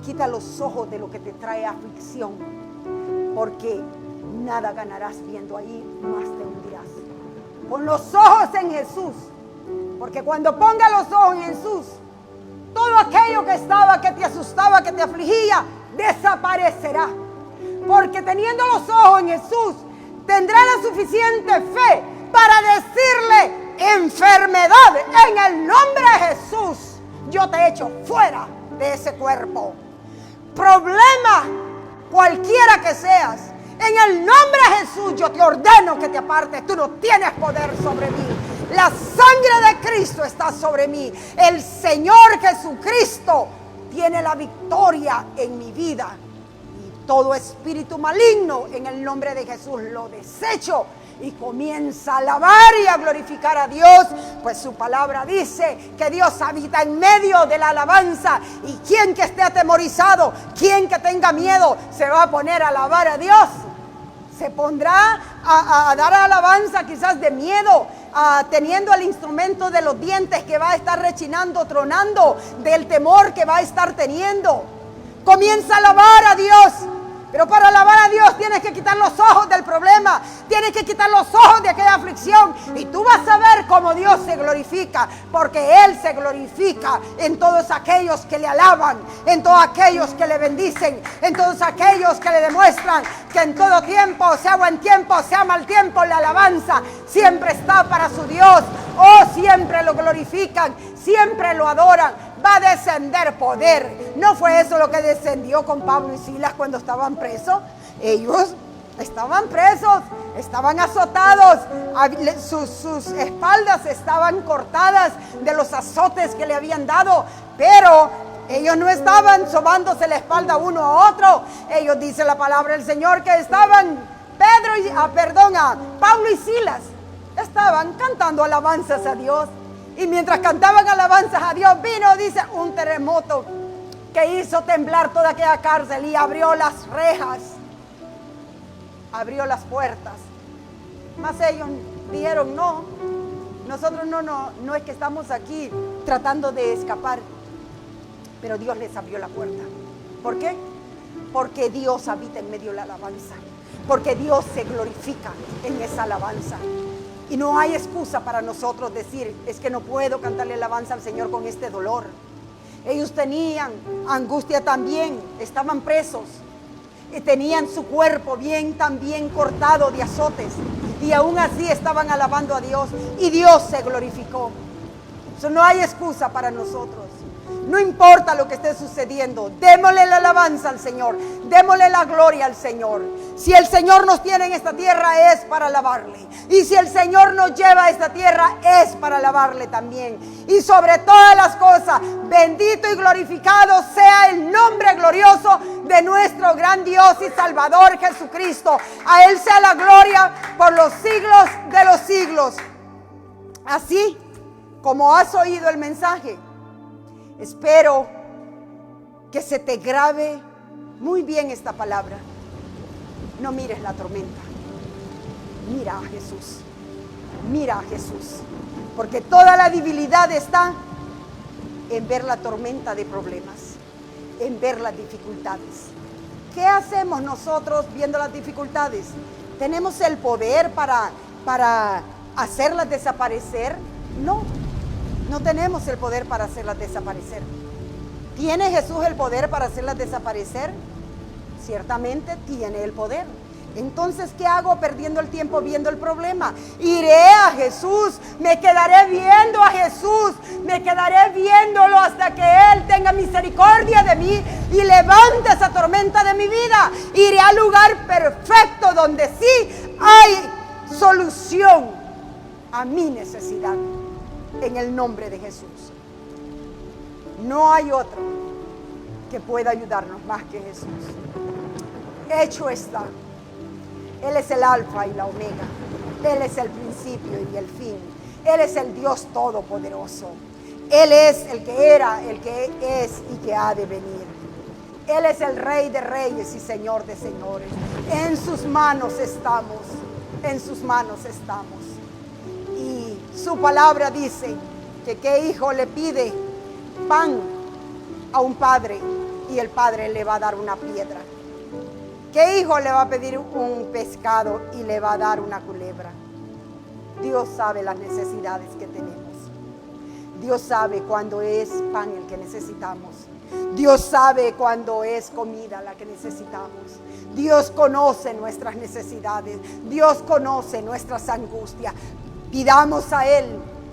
Quita los ojos de lo que te trae aflicción. Porque nada ganarás viendo ahí, más te hundirás. Pon los ojos en Jesús. Porque cuando pongas los ojos en Jesús, todo aquello que estaba, que te asustaba, que te afligía, desaparecerá. Porque teniendo los ojos en Jesús, tendrá la suficiente fe para decirle: enfermedad, en el nombre de Jesús, yo te echo fuera de ese cuerpo. Problema, cualquiera que seas, en el nombre de Jesús, yo te ordeno que te apartes. Tú no tienes poder sobre mí. La sangre de Cristo está sobre mí. El Señor Jesucristo tiene la victoria en mi vida. Y todo espíritu maligno, en el nombre de Jesús, lo desecho. Y comienza a alabar y a glorificar a Dios, pues su palabra dice que Dios habita en medio de la alabanza. Y quien que esté atemorizado, quien que tenga miedo, se va a poner a alabar a Dios. Se pondrá a dar alabanza quizás de miedo, teniendo el instrumento de los dientes que va a estar rechinando, tronando, del temor que va a estar teniendo. Comienza a alabar a Dios. Pero para alabar a Dios tienes que quitar los ojos del problema, tienes que quitar los ojos de aquella aflicción, y tú vas a ver cómo Dios se glorifica, porque Él se glorifica en todos aquellos que le alaban, en todos aquellos que le bendicen, en todos aquellos que le demuestran que en todo tiempo, sea buen tiempo, sea mal tiempo, la alabanza siempre está para su Dios. Oh, siempre lo glorifican, siempre lo adoran. Va a descender poder. ¿No fue eso lo que descendió con Pablo y Silas cuando estaban presos? Ellos estaban presos, estaban azotados, sus espaldas estaban cortadas de los azotes que le habían dado, pero ellos no estaban sobándose la espalda uno a otro. Ellos, dice la palabra del Señor, que estaban Pablo y Silas estaban cantando alabanzas a Dios. Y mientras cantaban alabanzas a Dios, vino, dice, un terremoto que hizo temblar toda aquella cárcel y abrió las rejas, abrió las puertas. Mas ellos dijeron: no, nosotros no es que estamos aquí tratando de escapar. Pero Dios les abrió la puerta. ¿Por qué? Porque Dios habita en medio de la alabanza. Porque Dios se glorifica en esa alabanza. Y no hay excusa para nosotros decir: es que no puedo cantarle alabanza al Señor con este dolor. Ellos tenían angustia también, estaban presos y tenían su cuerpo también cortado de azotes, y aún así estaban alabando a Dios, y Dios se glorificó. Eso no hay excusa para nosotros. No importa lo que esté sucediendo, démosle la alabanza al Señor, démosle la gloria al Señor. Si el Señor nos tiene en esta tierra, es para alabarle. Y si el Señor nos lleva a esta tierra, es para alabarle también. Y sobre todas las cosas, bendito y glorificado sea el nombre glorioso de nuestro gran Dios y Salvador Jesucristo. A Él sea la gloria por los siglos de los siglos. Así como has oído el mensaje, espero que se te grabe muy bien esta palabra. No mires la tormenta. Mira a Jesús. Mira a Jesús. Porque toda la debilidad está en ver la tormenta de problemas, en ver las dificultades. ¿Qué hacemos nosotros viendo las dificultades? ¿Tenemos el poder para hacerlas desaparecer? No. No tenemos el poder para hacerlas desaparecer. ¿Tiene Jesús el poder para hacerlas desaparecer? Ciertamente tiene el poder. Entonces, ¿qué hago perdiendo el tiempo viendo el problema? Iré a Jesús, me quedaré viendo a Jesús, me quedaré viéndolo hasta que Él tenga tenga misericordia de mí y levante esa tormenta de mi vida. Iré al lugar perfecto donde sí hay solución a mi necesidad. En el nombre de Jesús. No hay otro que pueda ayudarnos más que Jesús. Hecho está. Él es el alfa y la omega. Él es el principio y el fin. Él es el Dios todopoderoso. Él es el que era, el que es y que ha de venir. Él es el Rey de reyes y Señor de señores. En sus manos estamos. En sus manos estamos. Y su palabra dice que qué hijo le pide pan a un padre y el padre le va a dar una piedra. ¿Qué hijo le va a pedir un pescado y le va a dar una culebra? Dios sabe las necesidades que tenemos. Dios sabe cuándo es pan el que necesitamos. Dios sabe cuándo es comida la que necesitamos. Dios conoce nuestras necesidades. Dios conoce nuestras angustias. Pidamos a Él,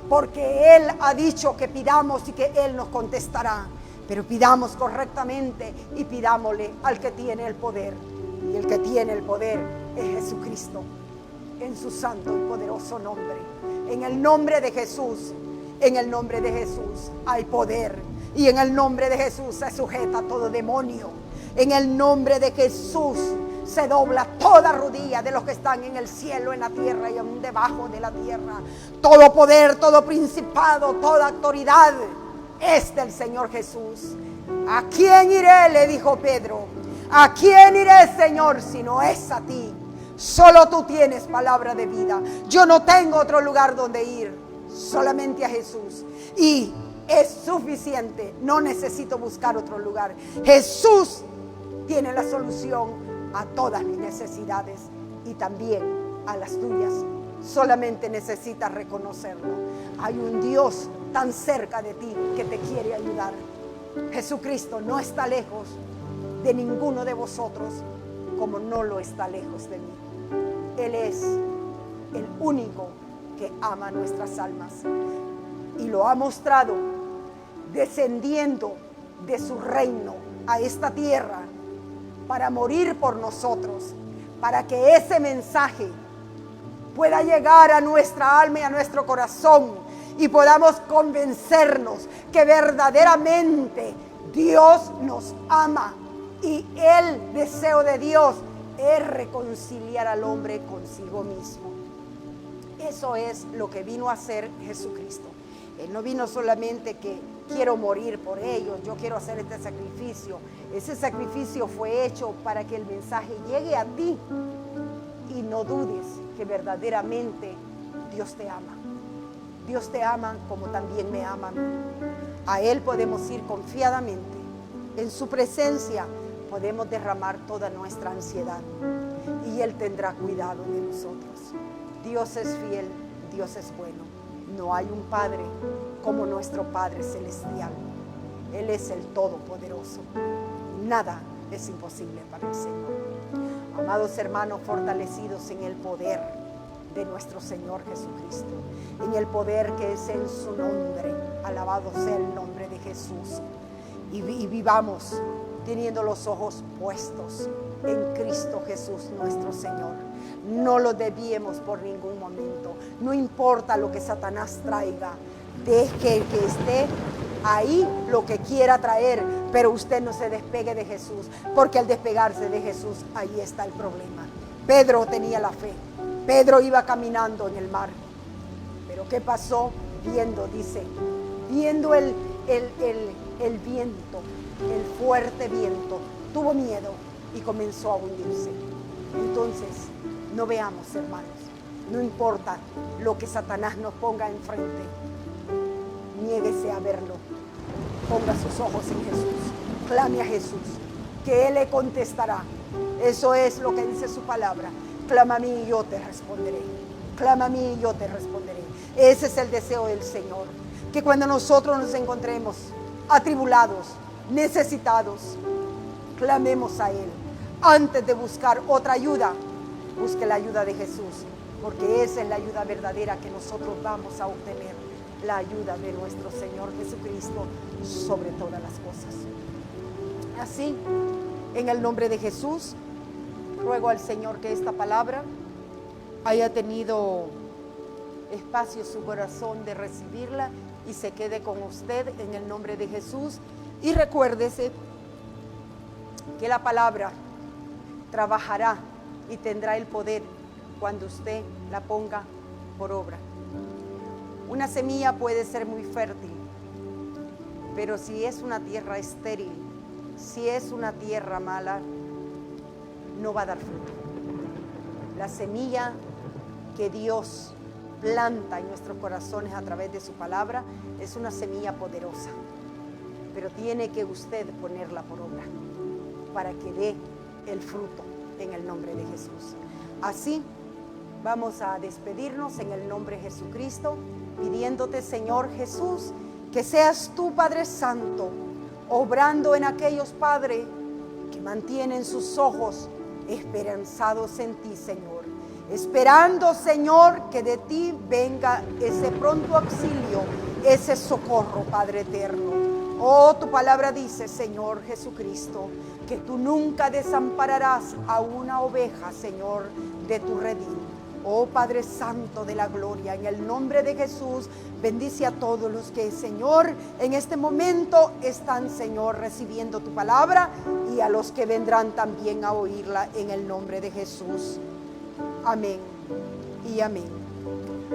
porque Él ha dicho que pidamos y que Él nos contestará. Pero pidamos correctamente y pidámosle al que tiene el poder. Y el que tiene el poder es Jesucristo. En su santo y poderoso nombre. En el nombre de Jesús. En el nombre de Jesús hay poder. Y en el nombre de Jesús se sujeta todo demonio. En el nombre de Jesús se dobla toda rodilla de los que están en el cielo, en la tierra y aún debajo de la tierra. Todo poder, todo principado, toda autoridad es del Señor Jesús. ¿A quién iré?, le dijo Pedro. ¿A quién iré, Señor, si no es a ti? Solo tú tienes palabra de vida. Yo no tengo otro lugar donde ir, solamente a Jesús. Y es suficiente, no necesito buscar otro lugar. Jesús tiene la solución a todas mis necesidades y también a las tuyas. Solamente necesitas reconocerlo. Hay un Dios tan cerca de ti que te quiere ayudar. Jesucristo no está lejos de ninguno de vosotros, como no lo está lejos de mí. Él es el único que ama nuestras almas y lo ha mostrado descendiendo de su reino a esta tierra para morir por nosotros, para que ese mensaje pueda llegar a nuestra alma y a nuestro corazón y podamos convencernos que verdaderamente Dios nos ama y el deseo de Dios es reconciliar al hombre consigo mismo. Eso es lo que vino a hacer Jesucristo. Él no vino solamente que quiero morir por ellos, yo quiero hacer este sacrificio. Ese sacrificio fue hecho para que el mensaje llegue a ti y no dudes que verdaderamente Dios te ama. Dios te ama como también me ama a mí. A Él podemos ir confiadamente. En su presencia podemos derramar toda nuestra ansiedad y Él tendrá cuidado de nosotros. Dios es fiel, Dios es bueno. No hay un Padre como nuestro Padre Celestial. Él es el Todopoderoso. Nada es imposible para el Señor. Amados hermanos, fortalecidos en el poder de nuestro Señor Jesucristo, en el poder que es en su nombre. Alabado sea el nombre de Jesús. Y vivamos teniendo los ojos puestos en Cristo Jesús nuestro Señor. No lo desviemos por ningún momento. No importa lo que Satanás traiga, deje que esté ahí lo que quiera traer, pero usted no se despegue de Jesús, porque al despegarse de Jesús, ahí está el problema. Pedro tenía la fe. Pedro iba caminando en el mar. Pero ¿qué pasó? Viendo el viento, el fuerte viento, tuvo miedo y comenzó a hundirse. Entonces, no veamos, hermanos, no importa lo que Satanás nos ponga enfrente, niéguese a verlo, ponga sus ojos en Jesús, clame a Jesús, que Él le contestará. Eso es lo que dice su palabra. Clama a mí y yo te responderé. Clama a mí y yo te responderé. Ese es el deseo del Señor, que cuando nosotros nos encontremos atribulados, necesitados, clamemos a Él. Antes de buscar otra ayuda, busque la ayuda de Jesús, porque esa es la ayuda verdadera que nosotros vamos a obtener la ayuda de nuestro Señor Jesucristo sobre todas las cosas. Así, en el nombre de Jesús, ruego al Señor que esta palabra haya tenido espacio en su corazón de recibirla y se quede con usted en el nombre de Jesús. Y recuérdese que la palabra trabajará y tendrá el poder cuando usted la ponga por obra. Una semilla puede ser muy fértil, pero si es una tierra estéril, si es una tierra mala, no va a dar fruto. La semilla que Dios planta en nuestros corazones a través de su palabra es una semilla poderosa, pero tiene que usted ponerla por obra para que dé el fruto en el nombre de Jesús. Así vamos a despedirnos en el nombre de Jesucristo, pidiéndote, Señor Jesús, que seas tú, Padre Santo, obrando en aquellos, Padre, que mantienen sus ojos esperanzados en ti, Señor. Esperando, Señor, que de ti venga ese pronto auxilio, ese socorro, Padre eterno. Oh, tu palabra dice, Señor Jesucristo, que tú nunca desampararás a una oveja, Señor, de tu redil. Oh Padre Santo de la gloria, en el nombre de Jesús, bendice a todos los que, Señor, en este momento están, Señor, recibiendo tu palabra, y a los que vendrán también a oírla en el nombre de Jesús. Amén y amén.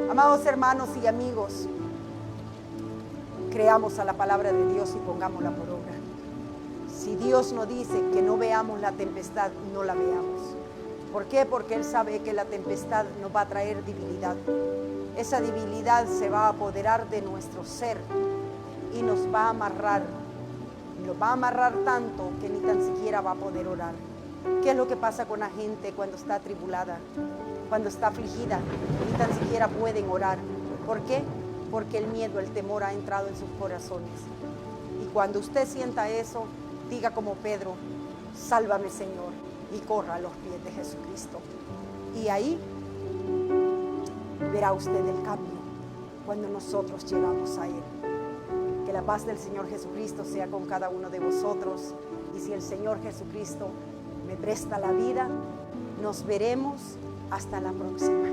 Amados hermanos y amigos, creamos a la palabra de Dios y pongámosla por obra. Si Dios nos dice que no veamos la tempestad, no la veamos. ¿Por qué? Porque Él sabe que la tempestad nos va a traer debilidad. Esa debilidad se va a apoderar de nuestro ser y nos va a amarrar. Nos va a amarrar tanto que ni tan siquiera va a poder orar. ¿Qué es lo que pasa con la gente cuando está atribulada, cuando está afligida? Ni tan siquiera pueden orar. ¿Por qué? Porque el miedo, el temor ha entrado en sus corazones. Y cuando usted sienta eso, diga como Pedro, sálvame, Señor, y corra a los pies de Jesucristo. Y ahí verá usted el cambio cuando nosotros llegamos a Él. Que la paz del Señor Jesucristo sea con cada uno de vosotros. Y si el Señor Jesucristo me presta la vida, nos veremos hasta la próxima.